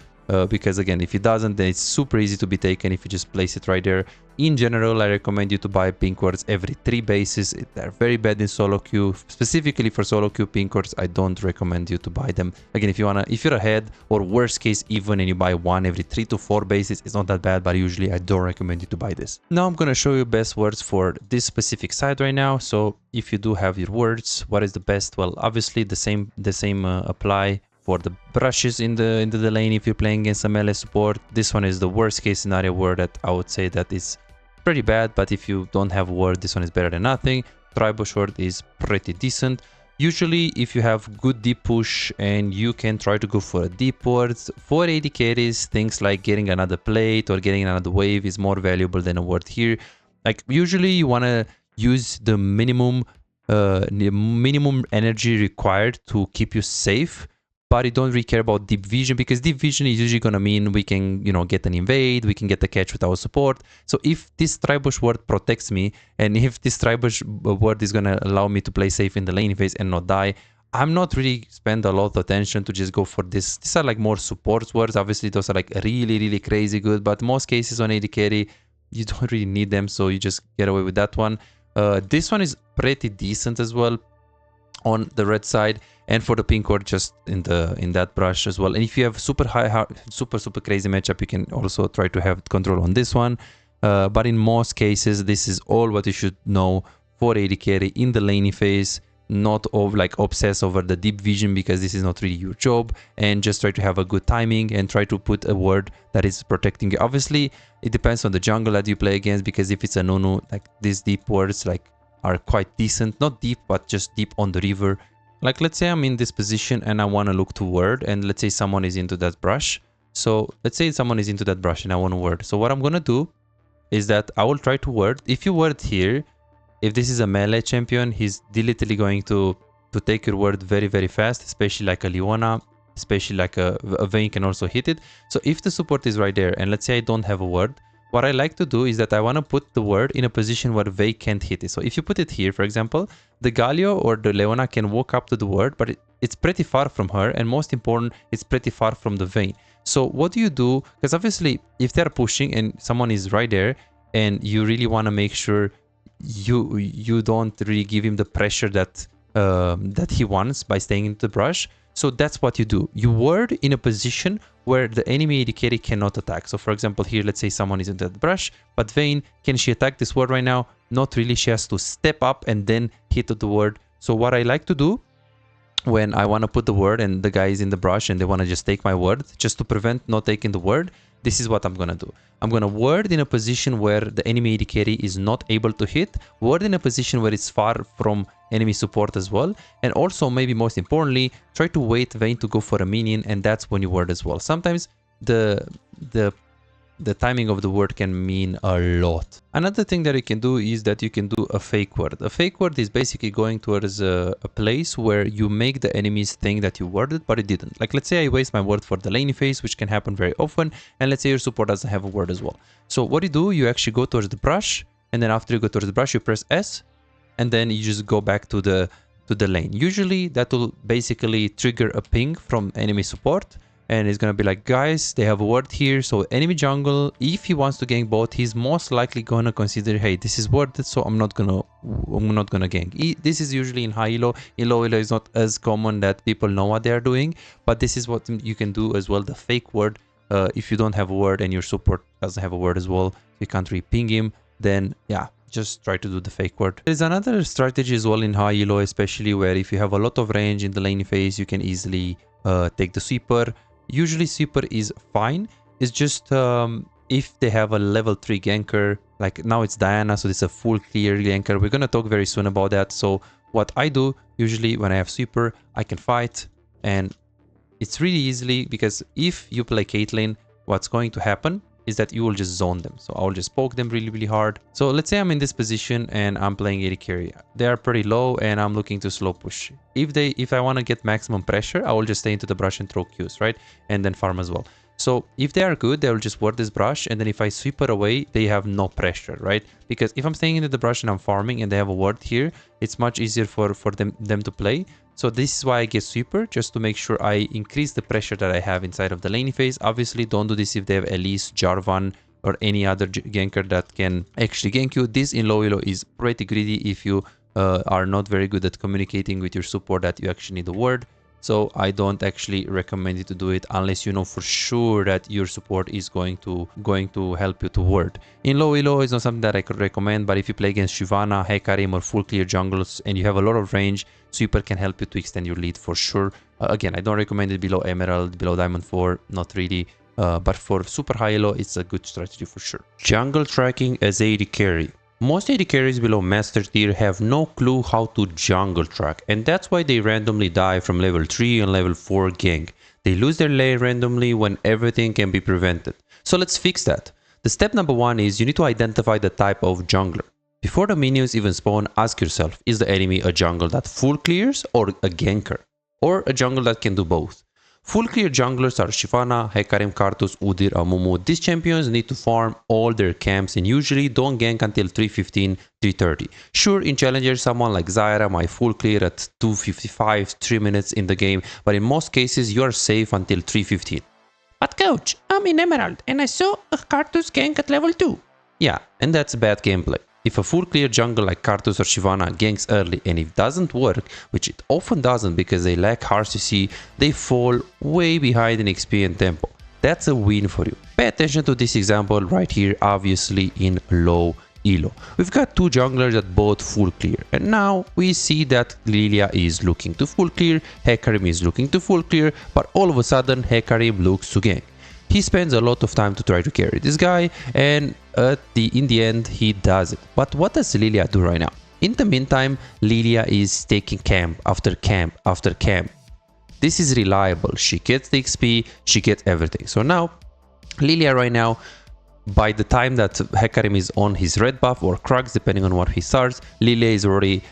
Because again, if it doesn't, then it's super easy to be taken if you just place it right there. In general, I recommend you to buy pink words every 3 bases. They're very bad in solo queue. Specifically for solo queue pink words, I don't recommend you to buy them. Again, if you're ahead, or worst case even, and you buy one every 3 to 4 bases, it's not that bad, but usually I don't recommend you to buy this. Now I'm gonna show you best words for this specific side right now. So if you do have your words, what is the best? Well, obviously the same apply for the brushes in the lane. If you're playing against a melee support, this one is the worst case scenario word that I would say that is pretty bad, but if you don't have word, this one is better than nothing. Tri-bush word is pretty decent. Usually if you have good deep push and you can try to go for a deep words, for AD carries, things like getting another plate or getting another wave is more valuable than a word here. Like usually you want to use the minimum energy required to keep you safe, but you don't really care about deep vision, because deep vision is usually going to mean we can, you know, get an invade, we can get the catch with our support. So if this tri-bush word protects me, and if this tri-bush word is going to allow me to play safe in the lane phase and not die, I'm not really spend a lot of attention to just go for this. These are like more support words. Obviously, those are like really crazy good, but most cases on AD carry, you don't really need them, so you just get away with that one. This one is pretty decent as well on the red side, and for the pink word just in that brush as well. And if you have super crazy matchup, you can also try to have control on this one, but in most cases this is all what you should know for AD carry in the laning phase. Not like obsess over the deep vision, because this is not really your job, and just try to have a good timing and try to put a word that is protecting you. Obviously it depends on the jungle that you play against, because if it's a Nunu, like these deep words like are quite decent, not deep but just deep on the river. Like let's say I'm in this position and I want to look to word, and let's say someone is into that brush. So let's say someone is into that brush and I want to word. So what I'm gonna do is that I will try to word. If you word here, if this is a melee champion, he's literally going to take your word very fast, especially like a Leona, especially like a Vayne can also hit it. So if the support is right there, and let's say I don't have a word, what I like to do is that I want to put the word in a position where Vayne can't hit it. So if you put it here, for example, the Galio or the Leona can walk up to the word, but it's pretty far from her, and most important, it's pretty far from the Vayne. So what do you do? Because obviously if they're pushing and someone is right there, and you really want to make sure you don't really give him the pressure that that he wants by staying into the brush. So that's what you do. You word in a position where the enemy AD carry cannot attack. So for example here, let's say someone is in that brush, but Vayne, can she attack this word right now? Not really. She has to step up and then hit the word. So what I like to do when I want to put the word and the guy is in the brush and they want to just take my word, just to prevent not taking the word, this is what I'm going to do. I'm going to word in a position where the enemy AD carry is not able to hit, word in a position where it's far from enemy support as well, and also maybe most importantly, try to wait Vayne to go for a minion, and that's when you word as well. Sometimes the timing of the word can mean a lot. Another thing that you can do is that you can do a fake word. A fake word is basically going towards a place where you make the enemies think that you worded, but it didn't. Like let's say I waste my word for the laning phase, which can happen very often, and let's say your support doesn't have a word as well. So what you do, you actually go towards the brush, and then after you go towards the brush, you press S, and then you just go back to the lane. Usually that will basically trigger a ping from enemy support, and it's gonna be like, guys, they have a ward here, so enemy jungle, if he wants to gank bot, he's most likely gonna consider, hey, this is warded, so I'm not gonna gank. This is usually in high elo. In low elo is not as common that people know what they are doing, but this is what you can do as well, the fake ward. If you don't have a word and your support doesn't have a word as well, you can't really ping him, then yeah, just try to do the fake word. There's another strategy as well in high elo, especially where if you have a lot of range in the lane phase, you can easily take the sweeper. Usually sweeper is fine. It's just if they have a level 3 ganker, like now it's Diana, so it's a full clear ganker. We're gonna talk very soon about that. So what I do usually when I have sweeper, I can fight, and it's really easily, because if you play Caitlyn, what's going to happen is that you will just zone them. So I'll just poke them really hard. So let's say I'm in this position and I'm playing AD carry. They are pretty low and I'm looking to slow push. If I want to get maximum pressure, I will just stay into the brush and throw Qs, right? And then farm as well. So if they are good, they will just ward this brush, and then if I sweep her away, they have no pressure, right? Because if I'm staying into the brush and I'm farming and they have a ward here, it's much easier for them to play. So this is why I get sweeper, just to make sure I increase the pressure that I have inside of the laning phase. Obviously, don't do this if they have Elise, Jarvan, or any other ganker that can actually gank you. This in low elo is pretty greedy if you are not very good at communicating with your support that you actually need a word. So I don't actually recommend you to do it unless you know for sure that your support is going to help you to ward. In low elo is not something that I could recommend, but if you play against Shyvana, Hecarim, or full clear jungles and you have a lot of range, sweeper can help you to extend your lead for sure. Again, I don't recommend it below Emerald, below Diamond 4, not really. But for super high elo, it's a good strategy for sure. Jungle tracking as AD carry. Most AD carries below Master Tier have no clue how to jungle track, and that's why they randomly die from level 3 and level 4 gank. They lose their lane randomly when everything can be prevented. So let's fix that. The step number 1 is you need to identify the type of jungler. Before the minions even spawn, ask yourself, is the enemy a jungle that full clears or a ganker? Or a jungle that can do both? Full clear junglers are Shyvana, Hecarim, Karthus, Udyr, Amumu. These champions need to farm all their camps and usually don't gank until 315, 330. Sure, in Challenger, someone like Zyra might full clear at 255, 3 minutes in the game, but in most cases, you are safe until 315. But coach, I'm in Emerald and I saw a Karthus gank at level 2. Yeah, and that's bad gameplay. If a full clear jungle like Karthus or Shyvana ganks early and it doesn't work, which it often doesn't because they lack RCC, they fall way behind in XP and tempo. That's a win for you. Pay attention to this example right here, obviously in low elo. We've got two junglers that both full clear, and now we see that Lilia is looking to full clear, Hecarim is looking to full clear, but all of a sudden Hecarim looks to gank. He spends a lot of time to try to carry this guy, and in the end he does it. But what does Lilia do right now? In the meantime, Lilia is taking camp after camp after camp. This is reliable. She gets the XP, she gets everything. So now, Lilia right now, by the time that Hecarim is on his red buff or Krugs, depending on what he starts, Lilia is already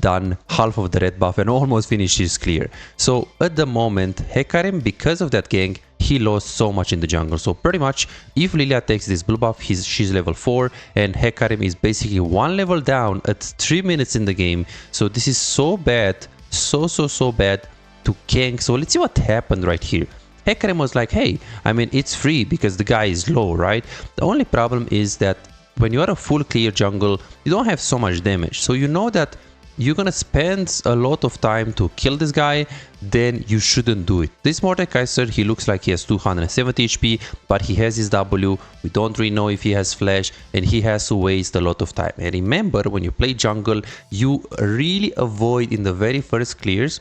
done half of the red buff and almost finished his clear. So at the moment, Hecarim, because of that gank, he lost so much in the jungle. So pretty much, if Lilia takes this blue buff, she's level 4 and Hecarim is basically one level down at 3 minutes in the game. So this is so bad, so bad to gank. So let's see what happened right here. Hecarim was like, hey, I mean, it's free because the guy is low, right? The only problem is that when you are a full clear jungle, you don't have so much damage. So you know that you're gonna spend a lot of time to kill this guy, then you shouldn't do it. This Mordekaiser, he looks like he has 270 HP, but he has his W. We don't really know if he has flash, and he has to waste a lot of time. And remember, when you play jungle, you really avoid in the very first clears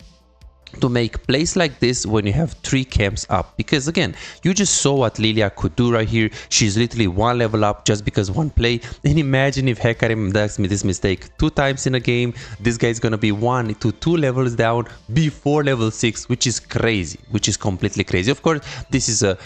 to make plays like this when you have 3 camps up, because again, you just saw what Lilia could do right here. She's literally one level up just because one play. And imagine if Hecarim does this mistake 2 times in a game, this guy is gonna be 1 to 2 levels down before level 6, which is crazy, which is completely crazy. Of course, this is a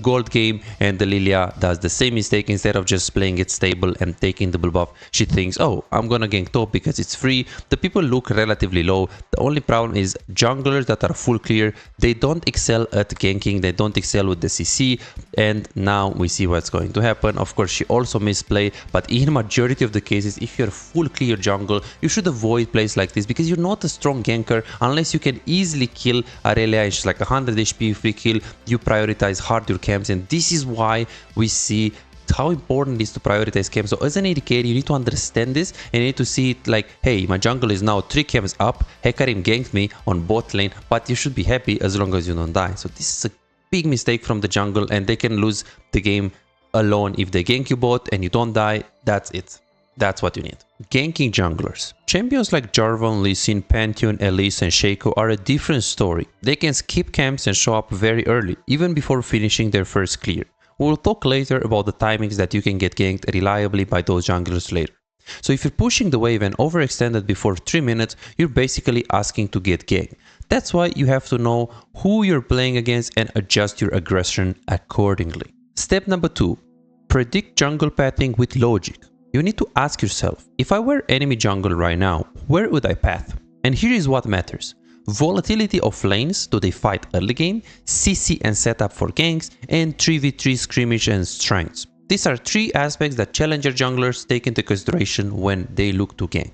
gold game, and the Lilia does the same mistake. Instead of just playing it stable and taking the blue buff, she thinks, oh, I'm gonna gank top because it's free. The people look relatively low. The only problem is jungle junglers that are full clear, they don't excel at ganking, they don't excel with the CC, and now we see what's going to happen. Of course, she also misplay, but in majority of the cases, if you're full clear jungle, you should avoid plays like this because you're not a strong ganker unless you can easily kill Aurelia and she's like 100 HP free kill. You prioritize hard your camps, and this is why we see how important it is to prioritize camps. So as an AD carry, you need to understand this and you need to see it like, hey, my jungle is now 3 camps up, Hecarim ganked me on bot lane, but you should be happy as long as you don't die. So this is a big mistake from the jungle, and they can lose the game alone if they gank you bot and you don't die. That's it. That's what you need. Ganking junglers. Champions like Jarvan, Lee Sin, Pantheon, Elise and Shaco are a different story. They can skip camps and show up very early, even before finishing their first clear. We'll talk later about the timings that you can get ganked reliably by those junglers later. So if you're pushing the wave and overextended before 3 minutes, you're basically asking to get ganked. That's why you have to know who you're playing against and adjust your aggression accordingly. Step number 2. Predict jungle pathing with logic. You need to ask yourself, if I were enemy jungle right now, where would I path? And here is what matters. Volatility of lanes, do they fight early game, CC and setup for ganks, and 3v3 scrimmage and strengths. These are 3 aspects that challenger junglers take into consideration when they look to gank.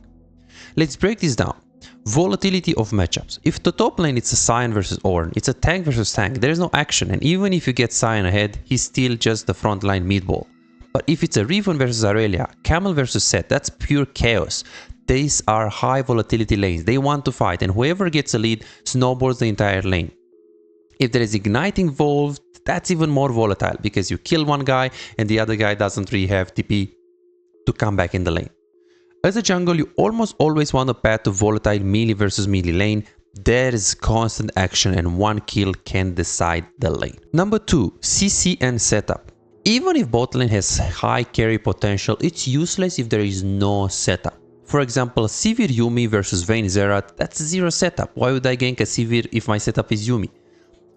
Let's break this down. Volatility of matchups. If the top lane it's a Sion versus Ornn, it's a tank versus tank, there is no action, and even if you get Sion ahead, he's still just the frontline meatball. But if it's a Riven versus Aurelia, Camel versus Sett, that's pure chaos. These are high volatility lanes, they want to fight, and whoever gets a lead snowballs the entire lane. If there is Ignite involved, that's even more volatile because you kill one guy and the other guy doesn't really have TP to come back in the lane. As a jungle, you almost always want to path to volatile melee versus melee lane. There is constant action and one kill can decide the lane. Number 2, CC and setup. Even if bot lane has high carry potential, it's useless if there is no setup. For example, Sivir Yuumi versus Vayne Xerath, that's 0 setup. Why would I gank a Sivir if my setup is Yuumi?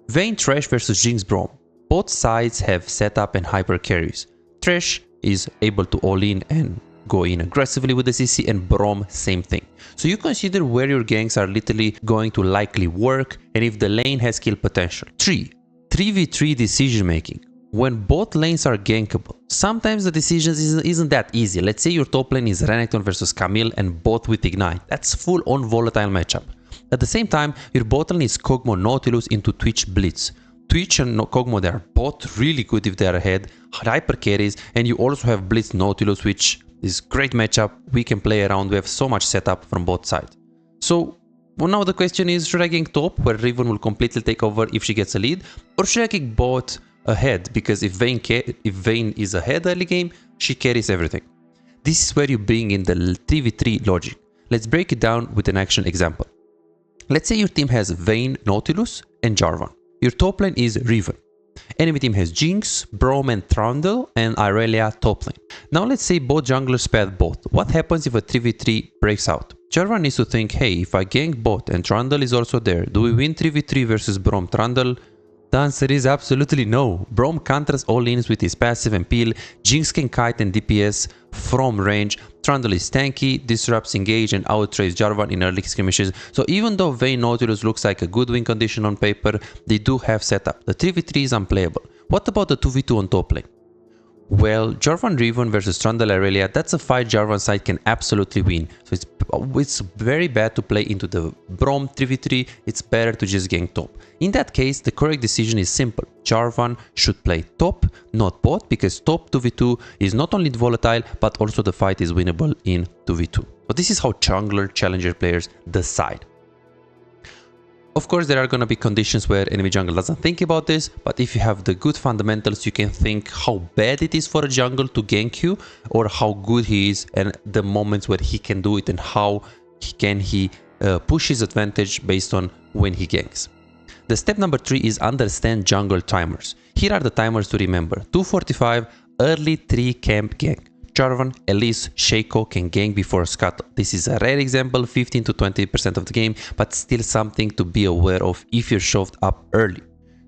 Vayne Thresh versus Jinx Braum. Both sides have setup and hyper carries. Thresh is able to all in and go in aggressively with the CC, and Braum same thing. So you consider where your ganks are literally going to likely work and if the lane has kill potential. 3. 3v3 decision making. When both lanes are gankable, sometimes the decisions isn't that easy. Let's say your top lane is Renekton versus Camille and both with Ignite. That's full on volatile matchup. At the same time, your bot lane is Kog'Maw Nautilus into Twitch Blitz. Twitch and Kog'Maw, they are both really good if they are ahead, hyper carries, and you also have Blitz Nautilus, which is great matchup. We can play around, we have so much setup from both sides. So well, now the question is, should I gank top where Riven will completely take over if she gets a lead, or should I gank bot ahead, because if Vayne is ahead early game, she carries everything. This is where you bring in the 3v3 logic. Let's break it down with an action example. Let's say your team has Vayne, Nautilus and Jarvan. Your top lane is Riven. Enemy team has Jinx, Braum and Trundle and Aurelia top lane. Now let's say both junglers path both. What happens if a 3v3 breaks out? Jarvan needs to think, hey, if I gank bot and Trundle is also there, do we win 3v3 versus Braum Trundle? The answer is absolutely no. Braum counters all ins with his passive and peel, Jinx can kite and DPS from range, Trundle is tanky, disrupts, engage and outtrades Jarvan in early skirmishes. So even though Vayne Nautilus looks like a good win condition on paper, they do have setup. The 3v3 is unplayable. What about the 2v2 on top lane? Well, Jarvan Riven versus Trundle Aurelia, that's a fight Jarvan side can absolutely win. So it's very bad to play into the Braum 3v3, it's better to just gank top. In that case, the correct decision is simple. Jarvan should play top, not bot, because top 2v2 is not only volatile, but also the fight is winnable in 2v2. But this is how jungler challenger players decide. Of course, there are going to be conditions where enemy jungle doesn't think about this, but if you have the good fundamentals, you can think how bad it is for a jungle to gank you, or how good he is and the moments where he can do it and how he push his advantage based on when he ganks. The step number 3 is understand jungle timers. Here are the timers to remember. 245, early 3 camp gank. Jarvan, Elise, Shaco can gank before Scuttle. This is a rare example, 15 to 20% of the game, but still something to be aware of if you're shoved up early.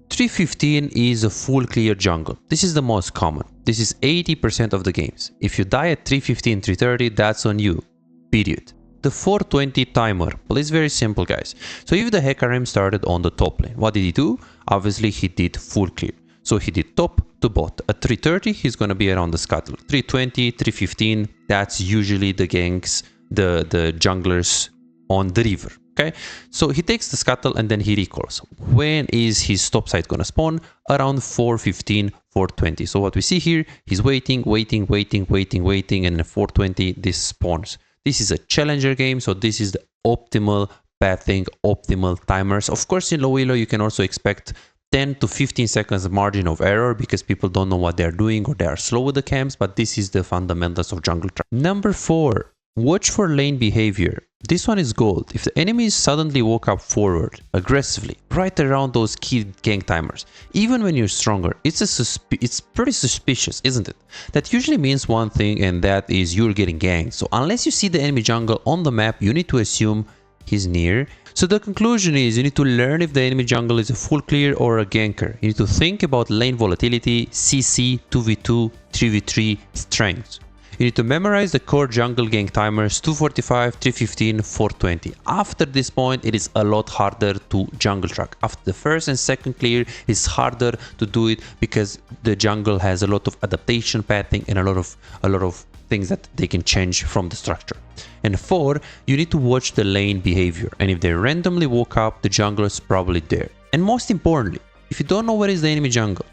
315 is a full clear jungle. This is the most common. This is 80% of the games. If you die at 315, 330, that's on you. Period. the 420 timer. Well, it's very simple, guys. So if the Hecarim started on the top lane, what did he do? Obviously, he did full clear. So he did top to bot. At 330, he's going to be around the scuttle. 320, 315, that's usually the ganks, the junglers on the river. Okay, so he takes the scuttle and then he recalls. When is his top side gonna spawn? Around 415, 420. So what we see here, he's waiting, and at 420 this spawns. This is a challenger game, so this is the optimal pathing, optimal timers. Of course, in low elo you can also expect 10 to 15 seconds margin of error because people don't know what they're doing or they are slow with the camps, but this is the fundamentals of jungle trap. Number 4, watch for lane behavior. This one is gold. If the enemies suddenly walk up forward aggressively, right around those key gank timers, even when you're stronger, it's pretty suspicious, isn't it? That usually means one thing, and that is you're getting ganked. So unless you see the enemy jungle on the map, you need to assume he's near. So the conclusion is you need to learn if the enemy jungle is a full clear or a ganker. You need to think about lane volatility, CC, 2v2, 3v3 strengths. You need to memorize the core jungle gank timers 245, 315, 420. After this point, it is a lot harder to jungle track. After the first and second clear, it's harder to do it because the jungle has a lot of adaptation pathing and a lot of things that they can change from the structure. And 4, you need to watch the lane behavior. And if they randomly walk up, the jungler is probably there. And most importantly, if you don't know where is the enemy jungle,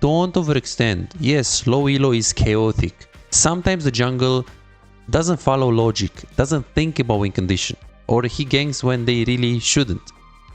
don't overextend. Yes, low elo is chaotic. Sometimes the jungle doesn't follow logic, doesn't think about win condition, or he ganks when they really shouldn't,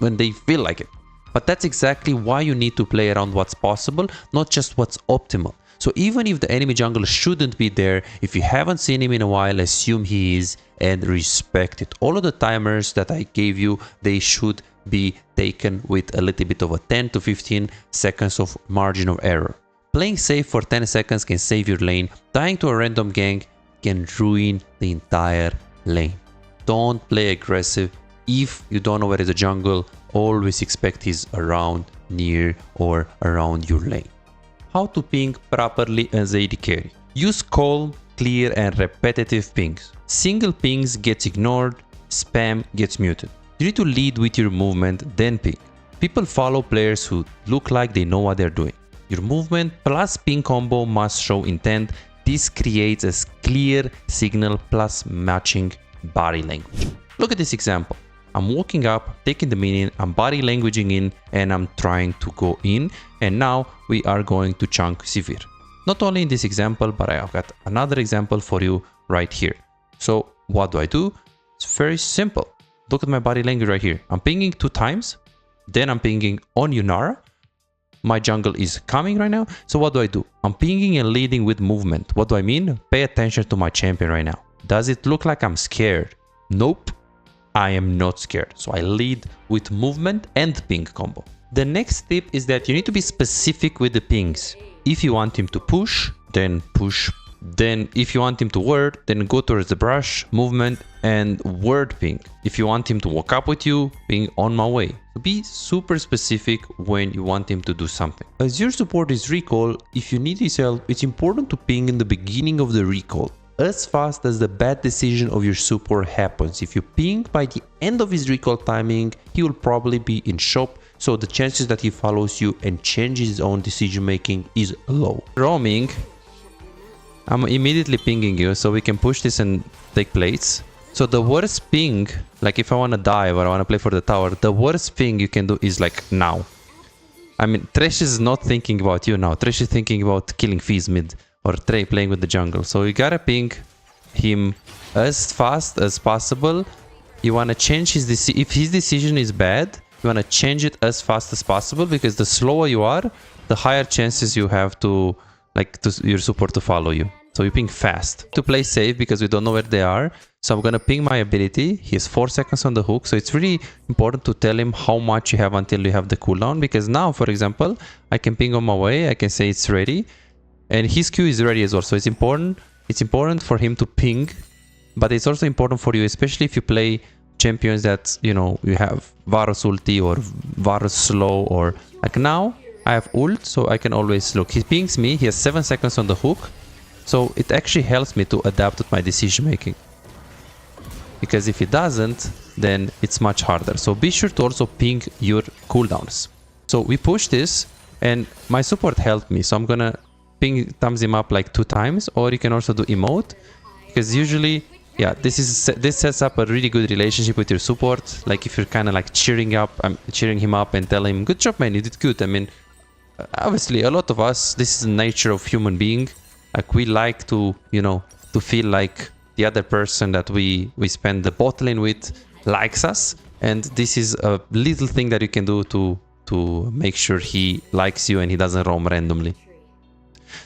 when they feel like it. But that's exactly why you need to play around what's possible, not just what's optimal. So even if the enemy jungle shouldn't be there, if you haven't seen him in a while, assume he is and respect it. All of the timers that I gave you, they should be taken with a little bit of a 10 to 15 seconds of margin of error. Playing safe for 10 seconds can save your lane. Dying to a random gank can ruin the entire lane. Don't play aggressive. If you don't know where is the jungle, always expect he's around, near, or around your lane. How to ping properly as AD carry. Use calm, clear, and repetitive pings. Single pings gets ignored, spam gets muted. You need to lead with your movement, then ping. People follow players who look like they know what they're doing. Your movement plus ping combo must show intent. This creates a clear signal plus matching body language. Look at this example. I'm walking up, taking the minion, I'm body languaging in, and I'm trying to go in. And now we are going to chunk Sivir. Not only in this example, but I have got another example for you right here. So what do? It's very simple. Look at my body language right here. I'm pinging 2 times, then I'm pinging on Yunara. My jungle is coming right now. So what do? I'm pinging and leading with movement. What do I mean? Pay attention to my champion right now. Does it look like I'm scared? Nope. I am not scared. So I lead with movement and ping combo. The next tip is that you need to be specific with the pings. If you want him to push, then push. Then if you want him to ward, then go towards the brush, movement, and word ping. If you want him to walk up with you, ping on my way. So be super specific when you want him to do something. As your support is recall, if you need his help, it's important to ping in the beginning of the recall, as fast as the bad decision of your support happens. If you ping by the end of his recall timing, he will probably be in shop, so the chances that he follows you and changes his own decision making is low. Roaming, I'm immediately pinging you so we can push this and take plates. So the worst ping, like if I want to dive or I want to play for the tower, the worst ping you can do is like now. I mean, Thresh is not thinking about you now. Thresh is thinking about killing Fizz mid or Trey playing with the jungle. So you gotta ping him as fast as possible. You want to change his decision. If his decision is bad, you want to change it as fast as possible, because the slower you are, the higher chances you have to your support to follow you. So you ping fast to play safe because we don't know where they are. So I'm gonna ping my ability. He has 4 seconds on the hook, so it's really important to tell him how much you have until you have the cooldown, because now, for example, I can ping on my way, I can say it's ready, and his Q is ready as well. So it's important for him to ping, but it's also important for you, especially if you play champions that, you know, you have Varus ulti or Varus slow, or like now I have ult, so I can always look. He pings me, he has 7 seconds on the hook, so it actually helps me to adapt with my decision making. because if it doesn't, then it's much harder. So be sure to also ping your cooldowns. So we push this, and my support helped me, so I'm gonna ping thumbs him up like 2 times, or you can also do emote, because usually, yeah, this sets up a really good relationship with your support. Like if you're kind of like cheering him up and tell him, good job man, you did good. I mean, obviously a lot of us, this is the nature of human being, like we like to, you know, to feel like the other person that we spend the bot lane with likes us, and this is a little thing that you can do to make sure he likes you and he doesn't roam randomly.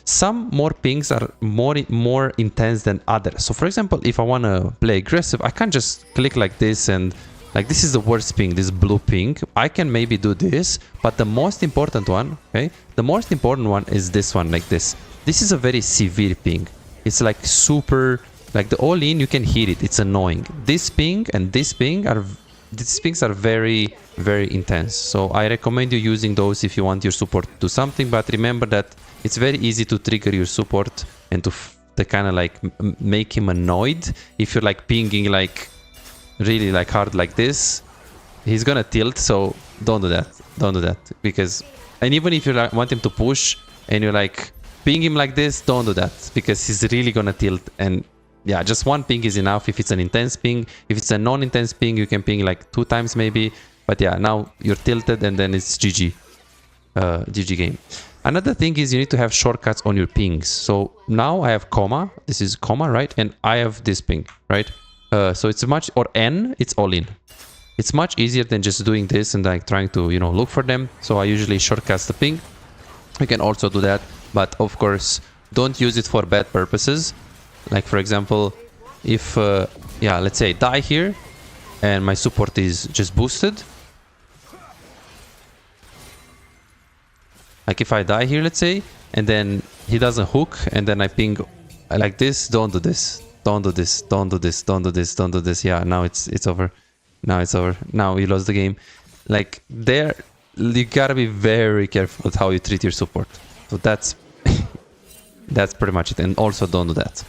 Some more pings are more intense than others. So for example, if I want to play aggressive, I can't just click like this, and like this is the worst ping, this blue ping. I can maybe do this, but the most important one, okay, the most important one is this one, like this. This is a very severe ping. It's like super, like the all in, you can hear it, it's annoying. This ping and this ping are, these pings are very, very intense. So I recommend you using those if you want your support to do something, but remember that it's very easy to trigger your support and to kind of like make him annoyed. If you're like pinging like really like hard like this, he's gonna tilt, so don't do that. Don't do that, because, and even if you like want him to push and you're like ping him like this, don't do that, because he's really gonna tilt. And yeah, just one ping is enough if it's an intense ping. If it's a non-intense ping, you can ping like 2 times maybe, but yeah, now you're tilted and then it's GG. GG game. Another thing is you need to have shortcuts on your pings. So now I have comma, this is comma, right? And I have this ping, right? So it's much, or N, it's all in. It's much easier than just doing this and like trying to, you know, look for them. So I usually shortcut the ping. You can also do that, but of course, don't use it for bad purposes. Like for example, if, yeah, let's say I die here and my support is just boosted. Like if I die here, let's say, and then he doesn't hook, and then I ping like this, don't do this. Don't do this, don't do this, don't do this, don't do this. Yeah, now it's over. Now it's over. Now you lost the game. Like there, you gotta be very careful with how you treat your support. So that's that's pretty much it. And also don't do that.